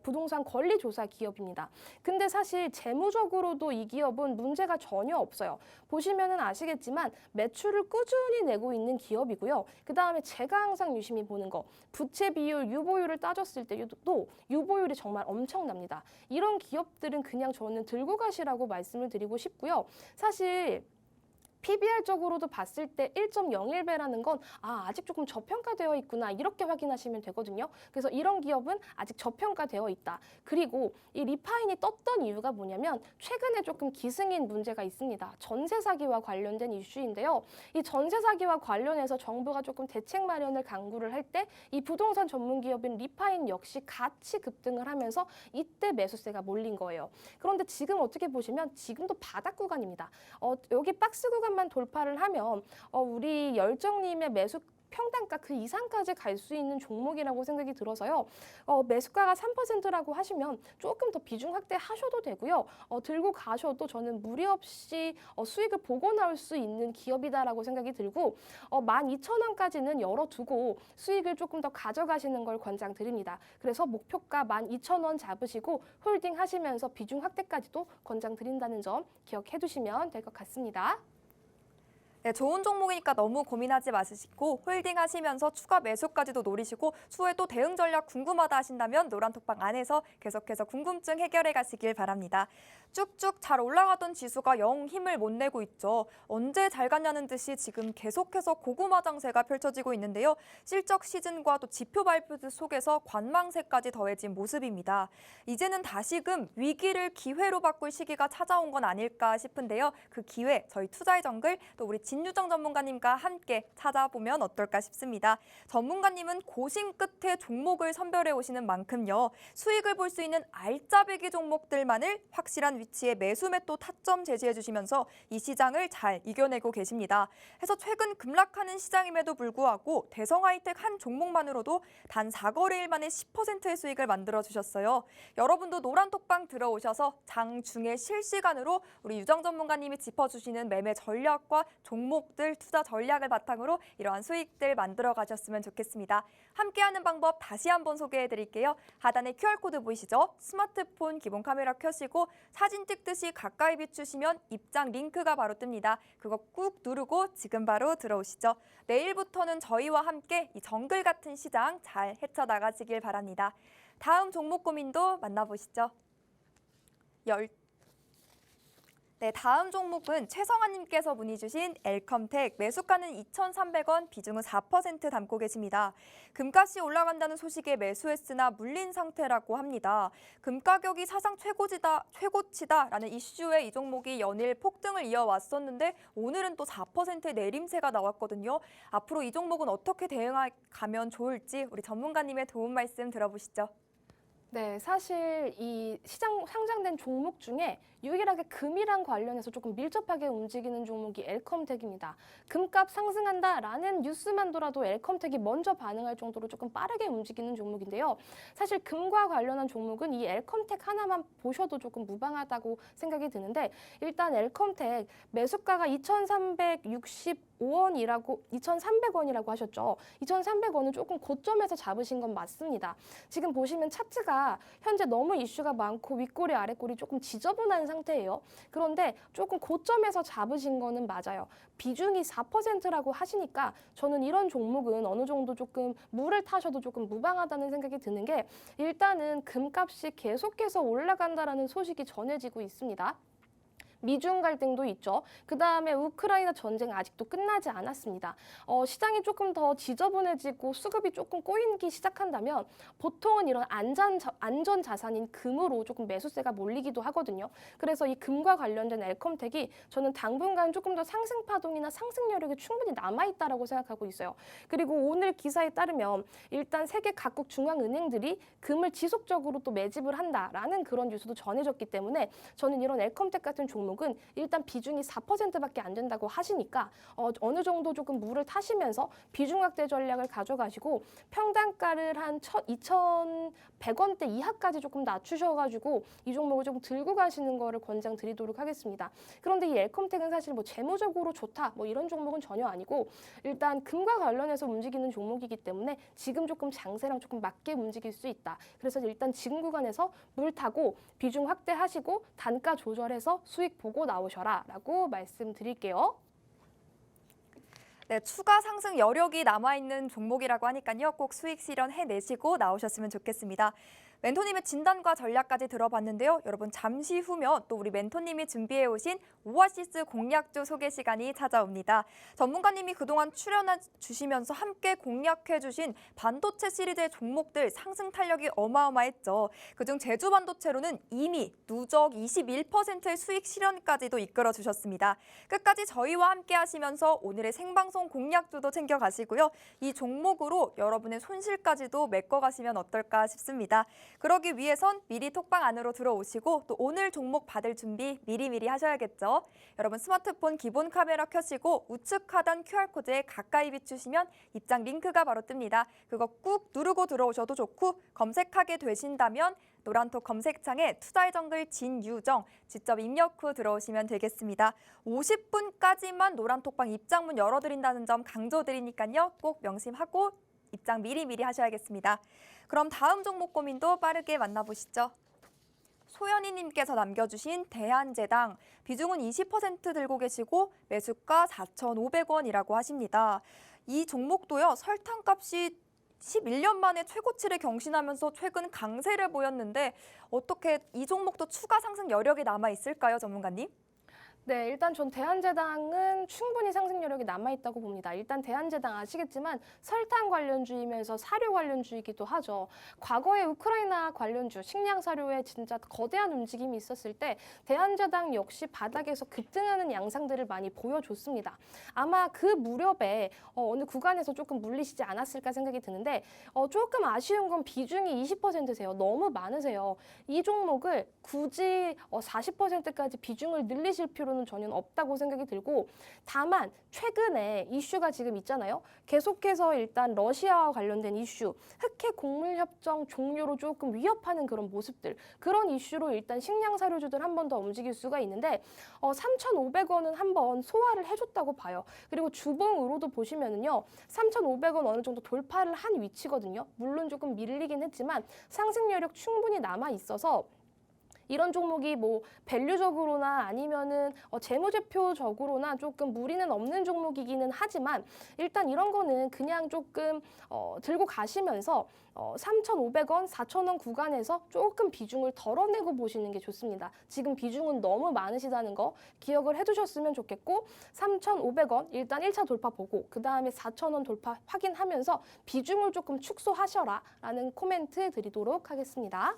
부동산 권리조사 기업입니다. 근데 사실 재무적으로도 이 기업은 문제가 전혀 없어요. 보시면은 아시겠지만 매출을 꾸준히 내고 있는 기업이고요. 그 다음에 제가 항상 유심히 보는 거, 부채 비율, 유보율을 따졌을 때도 유보율이 정말 엄청납니다. 이런 기업들은 그냥 저는 들고 가시라고 말씀을 드리고 싶고요. 사실 PBR적으로도 봤을 때 1.01배라는 건 아직 조금 저평가되어 있구나 이렇게 확인하시면 되거든요. 그래서 이런 기업은 아직 저평가되어 있다. 그리고 이 리파인이 떴던 이유가 뭐냐면 최근에 조금 기승인 문제가 있습니다. 전세 사기와 관련된 이슈인데요. 이 전세 사기와 관련해서 정부가 조금 대책 마련을 강구를 할 때 이 부동산 전문 기업인 리파인 역시 같이 급등을 하면서 이때 매수세가 몰린 거예요. 그런데 지금 어떻게 보시면 지금도 바닥 구간입니다. 여기 박스 구간만 돌파를 하면 우리 열정님의 매수 평단가 그 이상까지 갈 수 있는 종목이라고 생각이 들어서요. 매수가가 3%라고 하시면 조금 더 비중 확대하셔도 되고요. 들고 가셔도 저는 무리 없이 수익을 보고 나올 수 있는 기업이다라고 생각이 들고 12,000원까지는 열어두고 수익을 조금 더 가져가시는 걸 권장드립니다. 그래서 목표가 12,000원 잡으시고 홀딩 하시면서 비중 확대까지도 권장드린다는 점 기억해 두시면 될 것 같습니다. 네, 좋은 종목이니까 너무 고민하지 마시고 홀딩하시면서 추가 매수까지도 노리시고 추후에 또 대응 전략 궁금하다 하신다면 노란톡방 안에서 계속해서 궁금증 해결해 가시길 바랍니다. 쭉쭉 잘 올라가던 지수가 영 힘을 못 내고 있죠. 언제 잘 갔냐는 듯이 지금 계속해서 고구마 장세가 펼쳐지고 있는데요. 실적 시즌과 또 지표 발표 속에서 관망세까지 더해진 모습입니다. 이제는 다시금 위기를 기회로 바꿀 시기가 찾아온 건 아닐까 싶은데요. 그 기회 저희 투자의 정글 또 우리 진유정 전문가님과 함께 찾아보면 어떨까 싶습니다. 전문가님은 고심 끝에 종목을 선별해 오시는 만큼요. 수익을 볼 수 있는 알짜배기 종목들만을 확실한 위치에 매수 매도 타점 제시해 주시면서 이 시장을 잘 이겨내고 계십니다. 해서 최근 급락하는 시장임에도 불구하고 대성하이텍 한 종목만으로도 단 4거래일 만에 10%의 수익을 만들어 주셨어요. 여러분도 노란톡방 들어오셔서 장중에 실시간으로 우리 유정 전문가님이 짚어주시는 매매 전략과 종목들 투자 전략을 바탕으로 이러한 수익들 만들어 가셨으면 좋겠습니다. 함께하는 방법 다시 한번 소개해 드릴게요. 하단에 QR코드 보이시죠? 스마트폰 기본 카메라 켜시고 사진 찍듯이 가까이 비추시면 입장 링크가 바로 뜹니다. 그거 꾹 누르고 지금 바로 들어오시죠. 내일부터는 저희와 함께 이 정글 같은 시장 잘 헤쳐나가시길 바랍니다. 다음 종목 고민도 만나보시죠. 네, 다음 종목은 최성아님께서 문의 주신 엘컴텍 매수가는 2,300원, 비중은 4% 담고 계십니다. 금값이 올라간다는 소식에 매수했으나 물린 상태라고 합니다. 금 가격이 사상 최고치다라는 이슈에 이 종목이 연일 폭등을 이어왔었는데 오늘은 또 4%의 내림세가 나왔거든요. 앞으로 이 종목은 어떻게 대응하면 좋을지 우리 전문가님의 도움 말씀 들어보시죠. 네, 사실 이 시장 상장된 종목 중에 유일하게 금이랑 관련해서 조금 밀접하게 움직이는 종목이 엘컴텍입니다. 금값 상승한다라는 뉴스만 돌아도 엘컴텍이 먼저 반응할 정도로 조금 빠르게 움직이는 종목인데요. 사실 금과 관련한 종목은 이 엘컴텍 하나만 보셔도 조금 무방하다고 생각이 드는데 일단 엘컴텍 매수가가 2,300원이라고 하셨죠. 2,300원은 조금 고점에서 잡으신 건 맞습니다. 지금 보시면 차트가 현재 너무 이슈가 많고 윗꼬리 아랫꼬리 조금 지저분한 상태예요. 그런데 조금 고점에서 잡으신 거는 맞아요. 비중이 4%라고 하시니까 저는 이런 종목은 어느 정도 조금 물을 타셔도 조금 무방하다는 생각이 드는 게 일단은 금값이 계속해서 올라간다라는 소식이 전해지고 있습니다. 미중 갈등도 있죠. 그다음에 우크라이나 전쟁 아직도 끝나지 않았습니다. 시장이 조금 더 지저분해지고 수급이 조금 꼬이기 시작한다면 보통은 이런 안전 자산인 금으로 조금 매수세가 몰리기도 하거든요. 그래서 이 금과 관련된 엘컴텍이 저는 당분간 조금 더 상승 파동이나 상승 여력이 충분히 남아있다라고 생각하고 있어요. 그리고 오늘 기사에 따르면 일단 세계 각국 중앙은행들이 금을 지속적으로 또 매집을 한다라는 그런 뉴스도 전해졌기 때문에 저는 이런 엘컴텍 같은 종목은 일단 비중이 4%밖에 안 된다고 하시니까 어느 정도 조금 물을 타시면서 비중 확대 전략을 가져가시고 평단가를 한 2,100원대 이하까지 조금 낮추셔가지고 이 종목을 조금 들고 가시는 거를 권장드리도록 하겠습니다. 그런데 이 엘컴텍은 사실 뭐 재무적으로 좋다 뭐 이런 종목은 전혀 아니고 일단 금과 관련해서 움직이는 종목이기 때문에 지금 조금 장세랑 조금 맞게 움직일 수 있다. 그래서 일단 지금 구간에서 물 타고 비중 확대하시고 단가 조절해서 수익 보고 나오셔라 라고 말씀드릴게요. 네, 추가 상승 여력이 남아있는 종목이라고 하니까요. 꼭 수익 실현해내시고 나오셨으면 좋겠습니다. 멘토님의 진단과 전략까지 들어봤는데요. 여러분 잠시 후면 또 우리 멘토님이 준비해 오신 오아시스 공략주 소개 시간이 찾아옵니다. 전문가님이 그동안 출연해 주시면서 함께 공략해 주신 반도체 시리즈의 종목들 상승 탄력이 어마어마했죠. 그중 제주 반도체로는 이미 누적 21%의 수익 실현까지도 이끌어 주셨습니다. 끝까지 저희와 함께 하시면서 오늘의 생방송 공략주도 챙겨가시고요. 이 종목으로 여러분의 손실까지도 메꿔가시면 어떨까 싶습니다. 그러기 위해선 미리 톡방 안으로 들어오시고 또 오늘 종목 받을 준비 미리미리 하셔야겠죠. 여러분 스마트폰 기본 카메라 켜시고 우측 하단 QR코드에 가까이 비추시면 입장 링크가 바로 뜹니다. 그거 꾹 누르고 들어오셔도 좋고 검색하게 되신다면 노란톡 검색창에 투자의 정글 진유정 직접 입력 후 들어오시면 되겠습니다. 50분까지만 노란톡방 입장문 열어드린다는 점 강조드리니까요. 꼭 명심하고 입장 미리미리 하셔야겠습니다. 그럼 다음 종목 고민도 빠르게 만나보시죠. 소연이님께서 남겨주신 대한제당 비중은 20% 들고 계시고 매수가 4,500원이라고 하십니다. 이 종목도요 설탕값이 11년 만에 최고치를 경신하면서 최근 강세를 보였는데 어떻게 이 종목도 추가 상승 여력이 남아 있을까요, 전문가님? 네, 일단 전 대한제당은 충분히 상승 여력이 남아있다고 봅니다. 일단 대한제당 아시겠지만 설탕 관련주이면서 사료 관련주이기도 하죠. 과거에 우크라이나 관련주, 식량 사료에 진짜 거대한 움직임이 있었을 때 대한제당 역시 바닥에서 급등하는 양상들을 많이 보여줬습니다. 아마 그 무렵에 어느 구간에서 조금 물리시지 않았을까 생각이 드는데 조금 아쉬운 건 비중이 20%세요. 너무 많으세요. 이 종목을 굳이 40%까지 비중을 늘리실 필요는 전혀 없다고 생각이 들고 다만 최근에 이슈가 지금 있잖아요. 계속해서 일단 러시아와 관련된 이슈, 흑해 곡물 협정 종료로 조금 위협하는 그런 모습들, 그런 이슈로 일단 식량 사료주들 한 번 더 움직일 수가 있는데 3,500원은 한번 소화를 해줬다고 봐요. 그리고 주봉으로도 보시면은요, 3,500원 어느 정도 돌파를 한 위치거든요. 물론 조금 밀리긴 했지만 상승 여력 충분히 남아 있어서. 이런 종목이 뭐 밸류적으로나 아니면은 재무제표적으로나 조금 무리는 없는 종목이기는 하지만 일단 이런 거는 그냥 조금 들고 가시면서 3,500원, 4,000원 구간에서 조금 비중을 덜어내고 보시는 게 좋습니다. 지금 비중은 너무 많으시다는 거 기억을 해두셨으면 좋겠고 3,500원 일단 1차 돌파 보고 그 다음에 4,000원 돌파 확인하면서 비중을 조금 축소하셔라 라는 코멘트 드리도록 하겠습니다.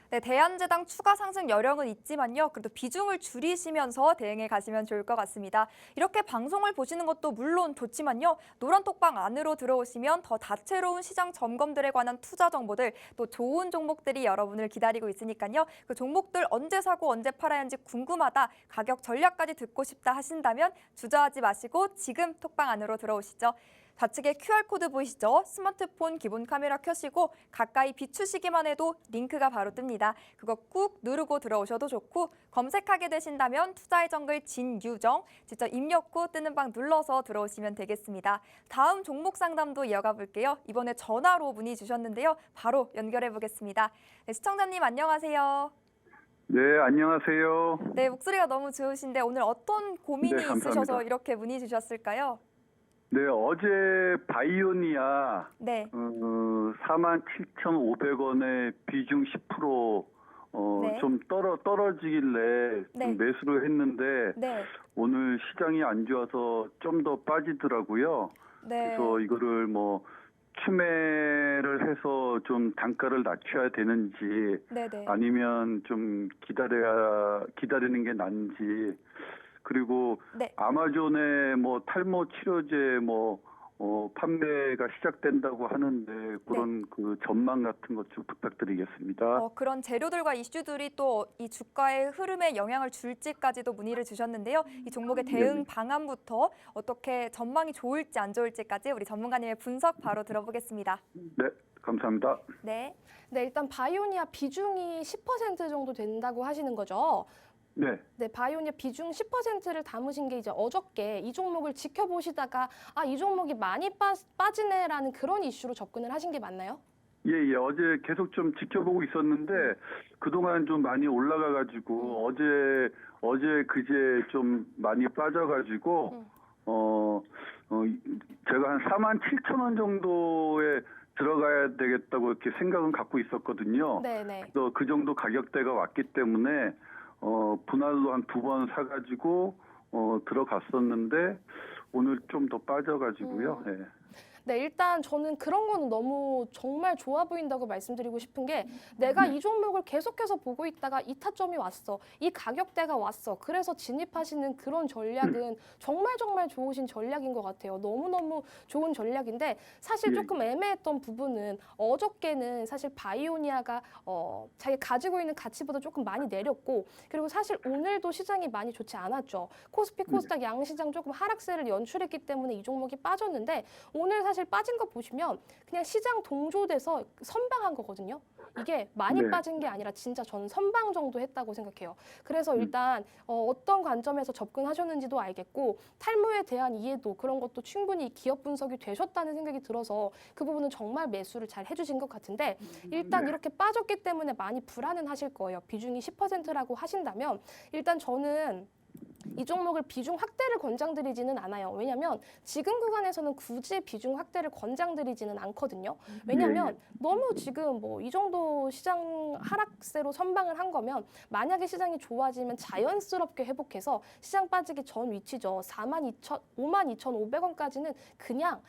네, 대한제당 추가 상승 여력은 있지만요. 그래도 비중을 줄이시면서 대응해 가시면 좋을 것 같습니다. 이렇게 방송을 보시는 것도 물론 좋지만요. 노란톡방 안으로 들어오시면 더 다채로운 시장 점검들에 관한 투자 정보들, 또 좋은 종목들이 여러분을 기다리고 있으니까요. 그 종목들 언제 사고 언제 팔아야 하는지 궁금하다, 가격 전략까지 듣고 싶다 하신다면 주저하지 마시고 지금 톡방 안으로 들어오시죠. 좌측에 QR코드 보이시죠? 스마트폰 기본 카메라 켜시고 가까이 비추시기만 해도 링크가 바로 뜹니다. 그거 꾹 누르고 들어오셔도 좋고 검색하게 되신다면 투자의 정글 진유정 직접 입력 후 뜨는 방 눌러서 들어오시면 되겠습니다. 다음 종목 상담도 이어가 볼게요. 이번에 전화로 문의 주셨는데요. 바로 연결해 보겠습니다. 네, 시청자님 안녕하세요. 네, 안녕하세요. 네, 목소리가 너무 좋으신데 오늘 어떤 고민이 네, 감사합니다. 있으셔서 이렇게 문의 주셨을까요? 네, 어제 바이오니아 네. 47,500원에 비중 10% 네. 좀 떨어지길래 네. 좀 매수를 했는데 네. 오늘 시장이 안 좋아서 좀 더 빠지더라고요. 네. 그래서 이거를 뭐 추매를 해서 좀 단가를 낮춰야 되는지 네네. 아니면 좀 기다리는 게 나은지, 그리고 네. 아마존에 뭐 탈모 치료제 판매가 시작된다고 하는데 그런 그 전망 같은 것 좀 부탁드리겠습니다. 그런 재료들과 이슈들이 또 이 주가의 흐름에 영향을 줄지까지도 문의를 주셨는데요. 이 종목의 대응 방안부터 어떻게 전망이 좋을지 안 좋을지까지 우리 전문가님의 분석 바로 들어보겠습니다. 네, 감사합니다. 네. 네, 일단 바이오니아 비중이 10% 정도 된다고 하시는 거죠. 네. 네, 바이오니아 비중 10%를 담으신 게 이제 어저께 이 종목을 지켜보시다가 이 종목이 많이 빠지네라는 그런 이슈로 접근을 하신 게 맞나요? 예, 어제 계속 좀 지켜보고 있었는데 그동안 좀 많이 올라가가지고 어제 그제 좀 많이 빠져가지고 제가 한 47,000원 정도에 들어가야 되겠다고 이렇게 생각은 갖고 있었거든요. 네네. 그래서 그 정도 가격대가 왔기 때문에 분할로 한 2번 사가지고 들어갔었는데 오늘 좀 더 빠져가지고요. 예. 네, 일단 저는 그런 거는 너무 정말 좋아 보인다고 말씀드리고 싶은 게 내가 이 종목을 계속해서 보고 있다가 이 타점이 왔어. 이 가격대가 왔어. 그래서 진입하시는 그런 전략은 정말 정말 좋으신 전략인 것 같아요. 너무너무 좋은 전략인데 사실 조금 애매했던 부분은 어저께는 사실 바이오니아가 자기 가지고 있는 가치보다 조금 많이 내렸고 그리고 사실 오늘도 시장이 많이 좋지 않았죠. 코스피, 코스닥 양시장 조금 하락세를 연출했기 때문에 이 종목이 빠졌는데 오늘 사실 빠진 거 보시면 그냥 시장 동조돼서 선방한 거거든요. 이게 많이 네. 빠진 게 아니라 진짜 저는 선방 정도 했다고 생각해요. 그래서 일단 어떤 관점에서 접근하셨는지도 알겠고 탈모에 대한 이해도 그런 것도 충분히 기업 분석이 되셨다는 생각이 들어서 그 부분은 정말 매수를 잘 해주신 것 같은데 일단 이렇게 빠졌기 때문에 많이 불안은 하실 거예요. 비중이 10%라고 하신다면 일단 저는 이 종목을 비중 확대를 권장드리지는 않아요. 왜냐하면 지금 구간에서는 굳이 비중 확대를 권장드리지는 않거든요. 왜냐하면 너무 지금 뭐 이 정도 시장 하락세로 선방을 한 거면 만약에 시장이 좋아지면 자연스럽게 회복해서 시장 빠지기 전 위치죠. 52,500원까지는 그냥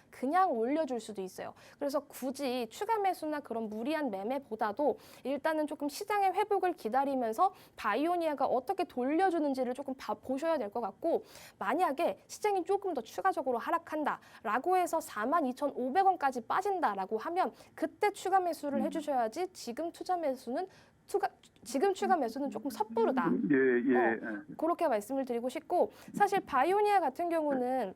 올려줄 수도 있어요. 그래서 굳이 추가 매수나 그런 무리한 매매보다도 일단은 조금 시장의 회복을 기다리면서 바이오니아가 어떻게 돌려주는지를 조금 보셔야 될 것 같고 만약에 시장이 조금 더 추가적으로 하락한다라고 해서 42,500원까지 빠진다라고 하면 그때 추가 매수를 해주셔야지 지금 추가 매수는 조금 섣부르다. 그렇게 말씀을 드리고 싶고 사실 바이오니아 같은 경우는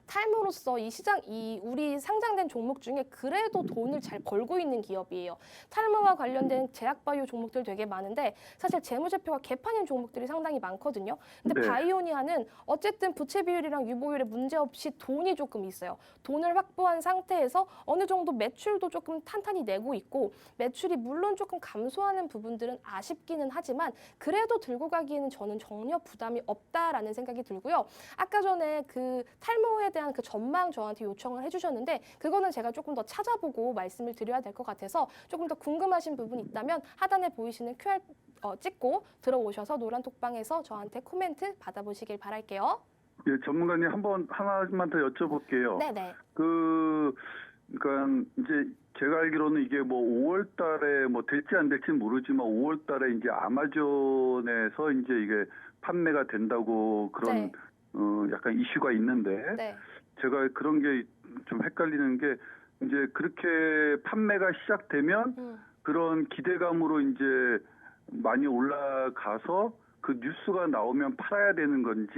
탈모로서 이 우리 상장된 종목 중에 그래도 돈을 잘 벌고 있는 기업이에요. 탈모와 관련된 제약바이오 종목들 되게 많은데 사실 재무제표가 개판인 종목들이 상당히 많거든요. 근데 바이오니아는 어쨌든 부채 비율이랑 유보율에 문제 없이 돈이 조금 있어요. 돈을 확보한 상태에서 어느 정도 매출도 조금 탄탄히 내고 있고 매출이 물론 조금 감소하는 부분들은 아쉽기는 하지만 그래도 들고 가기에는 저는 전혀 부담이 없다라는 생각이 들고요. 아까 전에 그 탈모에 대한 그 전망 저한테 요청을 해주셨는데 그거는 제가 조금 더 찾아보고 말씀을 드려야 될 것 같아서 조금 더 궁금하신 부분이 있다면 하단에 보이시는 QR 찍고 들어오셔서 노란톡방에서 저한테 코멘트 받아보시길 바랄게요. 예, 전문가님 하나만 더 여쭤볼게요. 네네. 그러니까 이제 제가 알기로는 이게 뭐 5월 달에 뭐 될지 안 될지 모르지만 5월 달에 이제 아마존에서 이제 이게 판매가 된다고 그런 약간 이슈가 있는데 제가 그런 게 좀 헷갈리는 게 이제 그렇게 판매가 시작되면 그런 기대감으로 이제 많이 올라가서 그 뉴스가 나오면 팔아야 되는 건지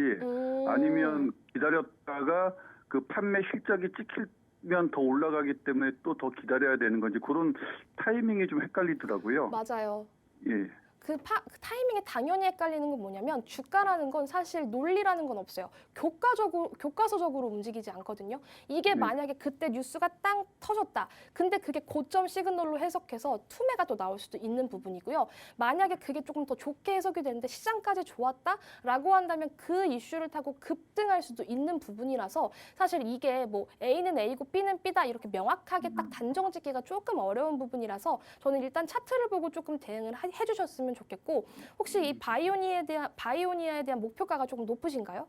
아니면 기다렸다가 그 판매 실적이 찍히면 더 올라가기 때문에 또 더 기다려야 되는 건지 그런 타이밍이 좀 헷갈리더라고요. 맞아요. 예. 그 타이밍이 당연히 헷갈리는 건 뭐냐면 주가라는 건 사실 논리라는 건 없어요. 교과서적으로 움직이지 않거든요. 이게 만약에 그때 뉴스가 땅 터졌다. 근데 그게 고점 시그널로 해석해서 투매가 또 나올 수도 있는 부분이고요. 만약에 그게 조금 더 좋게 해석이 되는데 시장까지 좋았다라고 한다면 그 이슈를 타고 급등할 수도 있는 부분이라서 사실 이게 뭐 A는 A고 B는 B다 이렇게 명확하게 딱 단정 짓기가 조금 어려운 부분이라서 저는 일단 차트를 보고 조금 대응을 해주셨으면 좋겠고 혹시 이 바이오니아에 대한 목표가가 조금 높으신가요?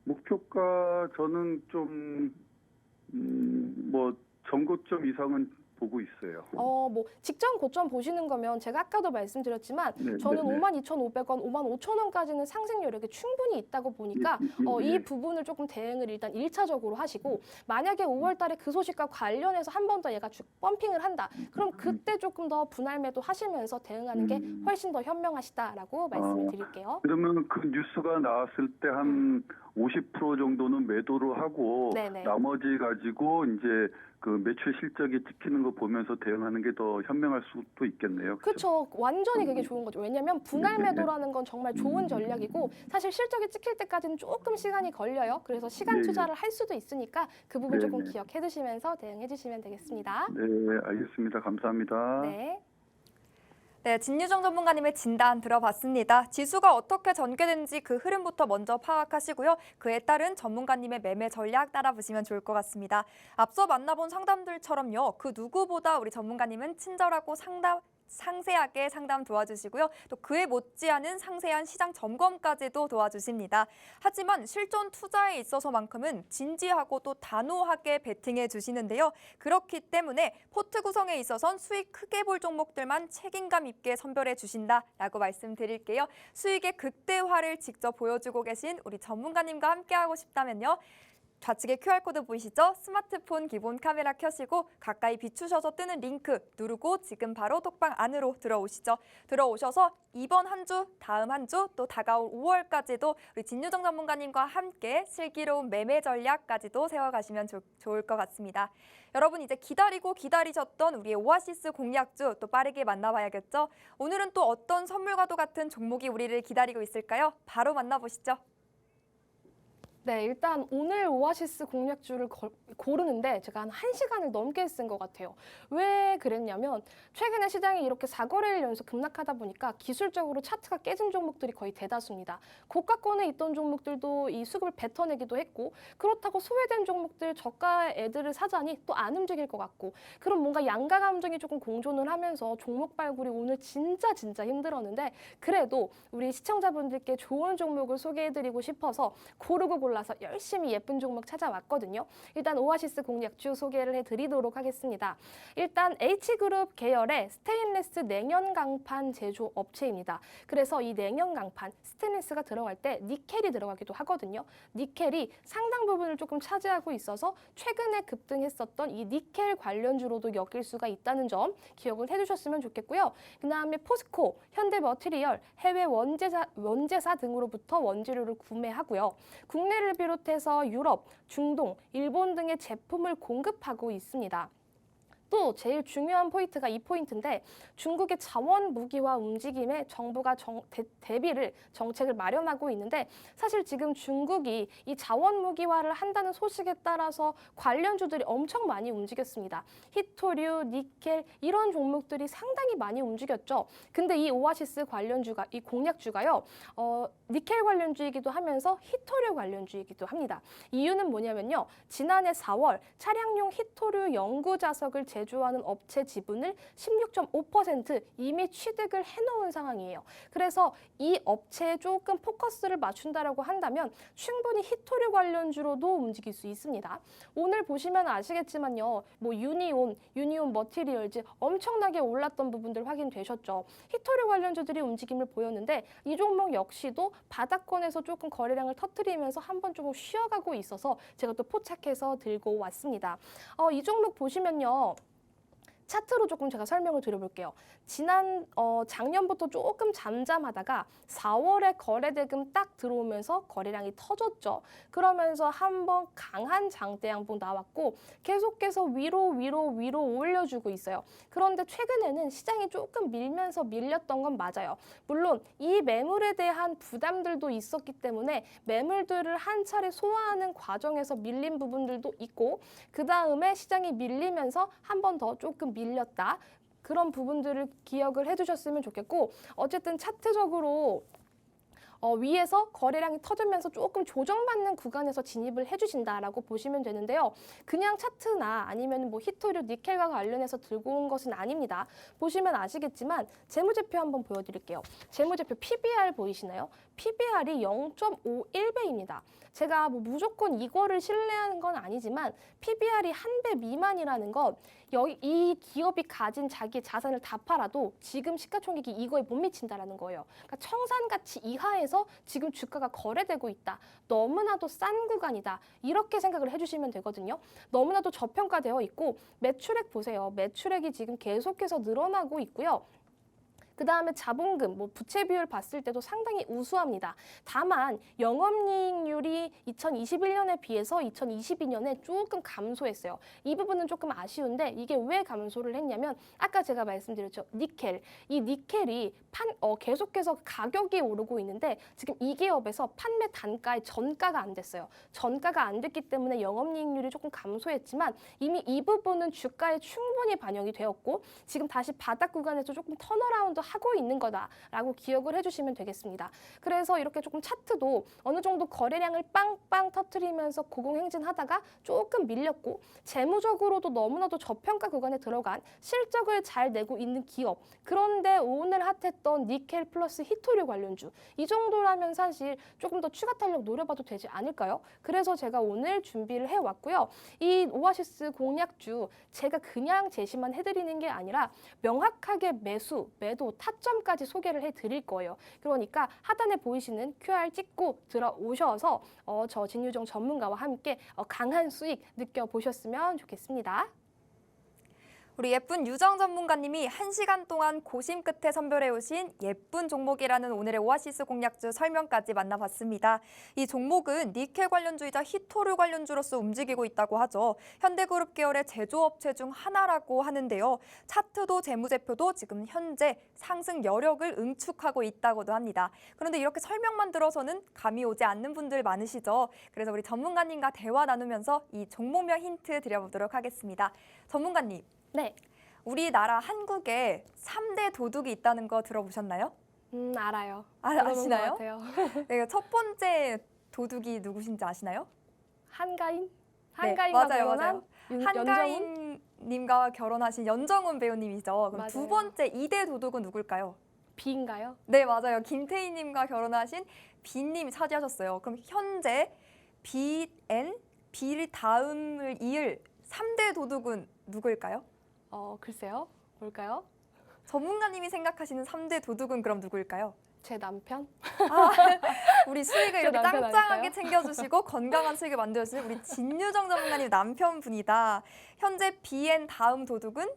목표가 저는 좀 뭐 전고점 이상은 보고 있어요. 뭐 직전 고점 보시는 거면 제가 아까도 말씀드렸지만 저는 52,500원, 55,000원까지는 상승 여력이 충분히 있다고 보니까 이 부분을 조금 대응을 일단 1차적으로 하시고 만약에 5월 달에 그 소식과 관련해서 한 번 더 얘가 펌핑을 한다. 그럼 그때 조금 더 분할 매도 하시면서 대응하는 게 훨씬 더 현명하시다라고 말씀을 드릴게요. 그러면 그 뉴스가 나왔을 때 한 50% 정도는 매도를 하고 나머지 가지고 이제 그 매출 실적이 찍히는 거 보면서 대응하는 게 더 현명할 수도 있겠네요. 그렇죠. 완전히 그게 좋은 거죠. 왜냐하면 분할 매도라는 건 정말 좋은 전략이고 사실 실적이 찍힐 때까지는 조금 시간이 걸려요. 그래서 시간 투자를 할 수도 있으니까 그 부분 조금 기억해 두시면서 대응해 주시면 되겠습니다. 네, 알겠습니다. 감사합니다. 네. 네, 진유정 전문가님의 진단 들어봤습니다. 지수가 어떻게 전개되는지 그 흐름부터 먼저 파악하시고요. 그에 따른 전문가님의 매매 전략 따라보시면 좋을 것 같습니다. 앞서 만나본 상담들처럼요. 그 누구보다 우리 전문가님은 친절하고 상세하게 상담 도와주시고요. 또 그에 못지않은 상세한 시장 점검까지도 도와주십니다. 하지만 실존 투자에 있어서만큼은 진지하고 또 단호하게 베팅해 주시는데요. 그렇기 때문에 포트 구성에 있어선 수익 크게 볼 종목들만 책임감 있게 선별해 주신다라고 말씀드릴게요. 수익의 극대화를 직접 보여주고 계신 우리 전문가님과 함께하고 싶다면요. 좌측에 QR코드 보이시죠? 스마트폰 기본 카메라 켜시고 가까이 비추셔서 뜨는 링크 누르고 지금 바로 톡방 안으로 들어오시죠. 들어오셔서 이번 한 주, 다음 한 주, 또 다가올 5월까지도 우리 진유정 전문가님과 함께 슬기로운 매매 전략까지도 세워가시면 좋을 것 같습니다. 여러분 이제 기다리고 기다리셨던 우리의 오아시스 공략주 또 빠르게 만나봐야겠죠? 오늘은 또 어떤 선물과도 같은 종목이 우리를 기다리고 있을까요? 바로 만나보시죠. 네, 일단 오늘 오아시스 공략주를 고르는데 제가 한 1시간을 넘게 쓴 것 같아요. 왜 그랬냐면 최근에 시장이 이렇게 4거래일 연속 급락하다 보니까 기술적으로 차트가 깨진 종목들이 거의 대다수입니다. 고가권에 있던 종목들도 이 수급을 뱉어내기도 했고 그렇다고 소외된 종목들 저가 애들을 사자니 또 안 움직일 것 같고 그럼 뭔가 양가 감정이 조금 공존을 하면서 종목 발굴이 오늘 진짜 힘들었는데 그래도 우리 시청자분들께 좋은 종목을 소개해드리고 싶어서 고르고 골라서 열심히 예쁜 종목 찾아왔거든요. 일단 오아시스 공략주 소개를 해드리도록 하겠습니다. 일단 H그룹 계열의 스테인리스 냉연 강판 제조 업체입니다. 그래서 이 냉연 강판, 스테인리스가 들어갈 때 니켈이 들어가기도 하거든요. 니켈이 상당 부분을 조금 차지하고 있어서 최근에 급등했었던 이 니켈 관련주로도 엮일 수가 있다는 점 기억을 해주셨으면 좋겠고요. 그 다음에 포스코, 현대머티리얼, 해외 원재사 등으로부터 원재료를 구매하고요. 국내를 비롯해서 유럽, 중동, 일본 등의 제품을 공급하고 있습니다. 또 제일 중요한 포인트가 이 포인트인데 중국의 자원 무기화 움직임에 정부가 대비를 정책을 마련하고 있는데 사실 지금 중국이 이 자원 무기화를 한다는 소식에 따라서 관련주들이 엄청 많이 움직였습니다. 히토류, 니켈 이런 종목들이 상당히 많이 움직였죠. 근데 이 오아시스 관련주가 이 공략주가요. 니켈 관련주이기도 하면서 히토류 관련주이기도 합니다. 이유는 뭐냐면요. 지난해 4월 차량용 히토류 연구 자석을 제조하는 업체 지분을 16.5% 이미 취득을 해놓은 상황이에요. 그래서 이 업체에 조금 포커스를 맞춘다라고 한다면 충분히 히토류 관련주로도 움직일 수 있습니다. 오늘 보시면 아시겠지만요. 뭐 유니온 머티리얼즈 엄청나게 올랐던 부분들 확인되셨죠. 히토류 관련주들이 움직임을 보였는데 이 종목 역시도 바닥권에서 조금 거래량을 터뜨리면서 한번 조금 쉬어가고 있어서 제가 또 포착해서 들고 왔습니다. 이 종목 보시면요. 차트로 조금 제가 설명을 드려볼게요. 작년부터 조금 잠잠하다가 4월에 거래대금 딱 들어오면서 거래량이 터졌죠. 그러면서 한번 강한 장대 양봉 나왔고 계속해서 위로 올려주고 있어요. 그런데 최근에는 시장이 조금 밀렸던 건 맞아요. 물론 이 매물에 대한 부담들도 있었기 때문에 매물들을 한 차례 소화하는 과정에서 밀린 부분들도 있고 그 다음에 시장이 밀리면서 한 번 더 조금 밀렸다. 그런 부분들을 기억을 해두셨으면 좋겠고 어쨌든 차트적으로 위에서 거래량이 터지면서 조금 조정받는 구간에서 진입을 해주신다라고 보시면 되는데요. 그냥 차트나 아니면 뭐 히토류, 니켈과 관련해서 들고 온 것은 아닙니다. 보시면 아시겠지만 재무제표 한번 보여드릴게요. 재무제표 PBR 보이시나요? PBR이 0.51배입니다. 제가 뭐 무조건 이거를 신뢰하는 건 아니지만 PBR이 1배 미만이라는 건 이 기업이 가진 자기 자산을 다 팔아도 지금 시가총액이 이거에 못 미친다라는 거예요. 그러니까 청산가치 이하에서 지금 주가가 거래되고 있다. 너무나도 싼 구간이다. 이렇게 생각을 해주시면 되거든요. 너무나도 저평가되어 있고 매출액 보세요. 매출액이 지금 계속해서 늘어나고 있고요. 그 다음에 자본금, 부채 비율 봤을 때도 상당히 우수합니다. 다만 영업이익률이 2021년에 비해서 2022년에 조금 감소했어요. 이 부분은 조금 아쉬운데 이게 왜 감소를 했냐면 아까 제가 말씀드렸죠. 니켈. 이 니켈이 계속해서 가격이 오르고 있는데 지금 이 기업에서 판매 단가의 전가가 안 됐어요. 전가가 안 됐기 때문에 영업이익률이 조금 감소했지만 이미 이 부분은 주가에 충분히 반영이 되었고 지금 다시 바닥 구간에서 조금 턴어라운드 하고 있는 거다라고 기억을 해주시면 되겠습니다. 그래서 이렇게 조금 차트도 어느 정도 거래량을 빵빵 터트리면서 고공행진하다가 조금 밀렸고 재무적으로도 너무나도 저평가 구간에 들어간 실적을 잘 내고 있는 기업, 그런데 오늘 핫했던 니켈 플러스 히토류 관련주, 이 정도라면 사실 조금 더 추가 탄력 노려봐도 되지 않을까요? 그래서 제가 오늘 준비를 해왔고요. 이 오아시스 공략주 제가 그냥 제시만 해드리는 게 아니라 명확하게 매수, 매도, 타점까지 소개를 해드릴 거예요. 그러니까 하단에 보이시는 QR 찍고 들어오셔서 저 진유정 전문가와 함께 강한 수익 느껴보셨으면 좋겠습니다. 우리 예쁜 유정 전문가님이 1시간 동안 고심 끝에 선별해 오신 예쁜 종목이라는 오늘의 오아시스 공략주 설명까지 만나봤습니다. 이 종목은 니켈 관련주이자 히토류 관련주로서 움직이고 있다고 하죠. 현대그룹 계열의 제조업체 중 하나라고 하는데요. 차트도 재무제표도 지금 현재 상승 여력을 응축하고 있다고도 합니다. 그런데 이렇게 설명만 들어서는 감이 오지 않는 분들 많으시죠. 그래서 우리 전문가님과 대화 나누면서 이 종목명 힌트 드려보도록 하겠습니다. 전문가님. 네. 우리나라 한국에 3대 도둑이 있다는 거 들어보셨나요? 알아요. 아시나요? 것 같아요. 네, 첫 번째 도둑이 누구신지 아시나요? 한가인? 네, 한가인과 맞아요, 결혼한 연정훈? 한가인님과 결혼하신 연정훈 배우님이죠. 그럼 맞아요. 두 번째 2대 도둑은 누굴까요? B인가요? 네, 맞아요. 김태희님과 결혼하신 B님이 차지하셨어요. 그럼 현재 BN, B를 다음을 이을 3대 도둑은 누구일까요? 글쎄요. 뭘까요? 전문가님이 생각하시는 3대 도둑은 그럼 누구일까요? 제 남편? 우리 수익을 제 이렇게 남편 짱짱하게 아닐까요? 챙겨주시고 건강한 수익을 만들어주신 우리 진유정 전문가님 남편분이다. 현재 BN 다음 도둑은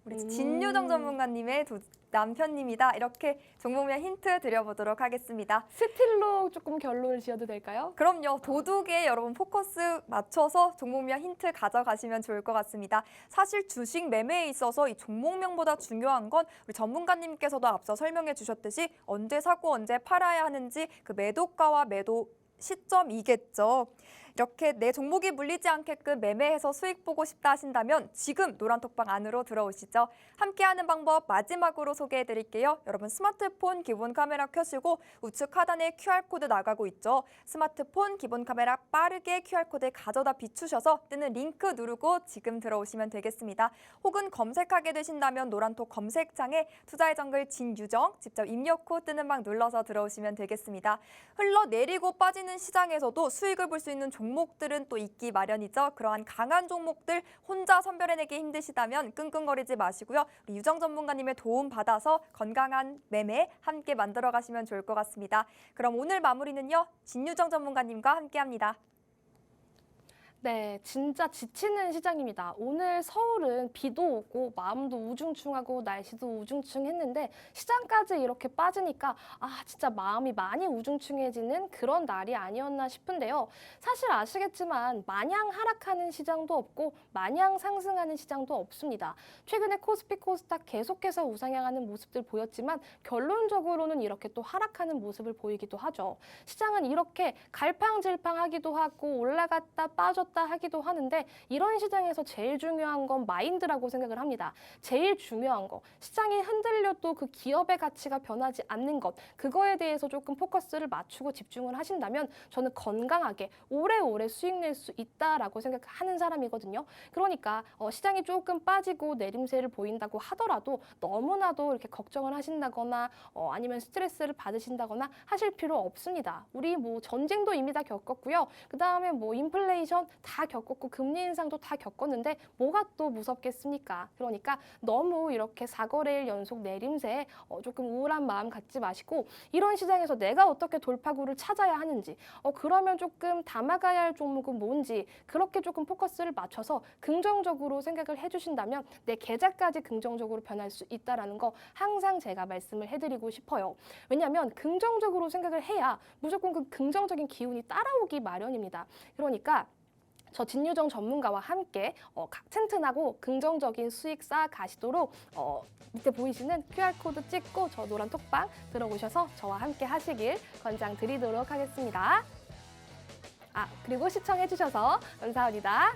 우리 진유정 전문가님의 남편님이다. 이렇게 종목명 힌트 드려보도록 하겠습니다. 스틸로 조금 결론을 지어도 될까요? 그럼요. 도둑에 여러분 포커스 맞춰서 종목명 힌트 가져가시면 좋을 것 같습니다. 사실 주식 매매에 있어서 이 종목명보다 중요한 건 우리 전문가님께서도 앞서 설명해 주셨듯이 언제 사고 언제 팔아야 하는지 그 매도가와 매도 시점이겠죠. 이렇게 내 종목이 물리지 않게끔 매매해서 수익 보고 싶다 하신다면 지금 노란톡방 안으로 들어오시죠. 함께하는 방법 마지막으로 소개해드릴게요. 여러분 스마트폰 기본 카메라 켜시고 우측 하단에 QR코드 나가고 있죠. 스마트폰 기본 카메라 빠르게 QR코드 가져다 비추셔서 뜨는 링크 누르고 지금 들어오시면 되겠습니다. 혹은 검색하게 되신다면 노란톡 검색창에 투자의 정글 진유정 직접 입력 후 뜨는 방 눌러서 들어오시면 되겠습니다. 흘러내리고 빠지는 시장에서도 수익을 볼 수 있는 종목들은 또 있기 마련이죠. 그러한 강한 종목들 혼자 선별해내기 힘드시다면 끙끙거리지 마시고요. 우리 유정 전문가님의 도움 받아서 건강한 매매 함께 만들어 가시면 좋을 것 같습니다. 그럼 오늘 마무리는요. 진유정 전문가님과 함께합니다. 네, 진짜 지치는 시장입니다. 오늘 서울은 비도 오고 마음도 우중충하고 날씨도 우중충했는데 시장까지 이렇게 빠지니까 진짜 마음이 많이 우중충해지는 그런 날이 아니었나 싶은데요. 사실 아시겠지만 마냥 하락하는 시장도 없고 마냥 상승하는 시장도 없습니다. 최근에 코스피 코스닥 계속해서 우상향하는 모습들 보였지만 결론적으로는 이렇게 또 하락하는 모습을 보이기도 하죠. 시장은 이렇게 갈팡질팡하기도 하고 올라갔다 빠졌다 하기도 하는데 이런 시장에서 제일 중요한 건 마인드라고 생각을 합니다. 제일 중요한 거, 시장이 흔들려도 그 기업의 가치가 변하지 않는 것, 그거에 대해서 조금 포커스를 맞추고 집중을 하신다면 저는 건강하게 오래오래 수익 낼 수 있다라고 생각하는 사람이거든요. 그러니까 시장이 조금 빠지고 내림세를 보인다고 하더라도 너무나도 이렇게 걱정을 하신다거나 아니면 스트레스를 받으신다거나 하실 필요 없습니다. 우리 전쟁도 이미 다 겪었고요. 그 다음에 인플레이션 다 겪었고 금리 인상도 다 겪었는데 뭐가 또 무섭겠습니까? 그러니까 너무 이렇게 4거래일 연속 내림세에 조금 우울한 마음 갖지 마시고 이런 시장에서 내가 어떻게 돌파구를 찾아야 하는지 그러면 조금 담아가야 할 종목은 뭔지 그렇게 조금 포커스를 맞춰서 긍정적으로 생각을 해주신다면 내 계좌까지 긍정적으로 변할 수 있다는 거 항상 제가 말씀을 해드리고 싶어요. 왜냐하면 긍정적으로 생각을 해야 무조건 그 긍정적인 기운이 따라오기 마련입니다. 그러니까 저 진유정 전문가와 함께 튼튼하고 긍정적인 수익 쌓아 가시도록 밑에 보이시는 QR코드 찍고 저 노란 톡방 들어오셔서 저와 함께 하시길 권장드리도록 하겠습니다. 그리고 시청해주셔서 감사합니다.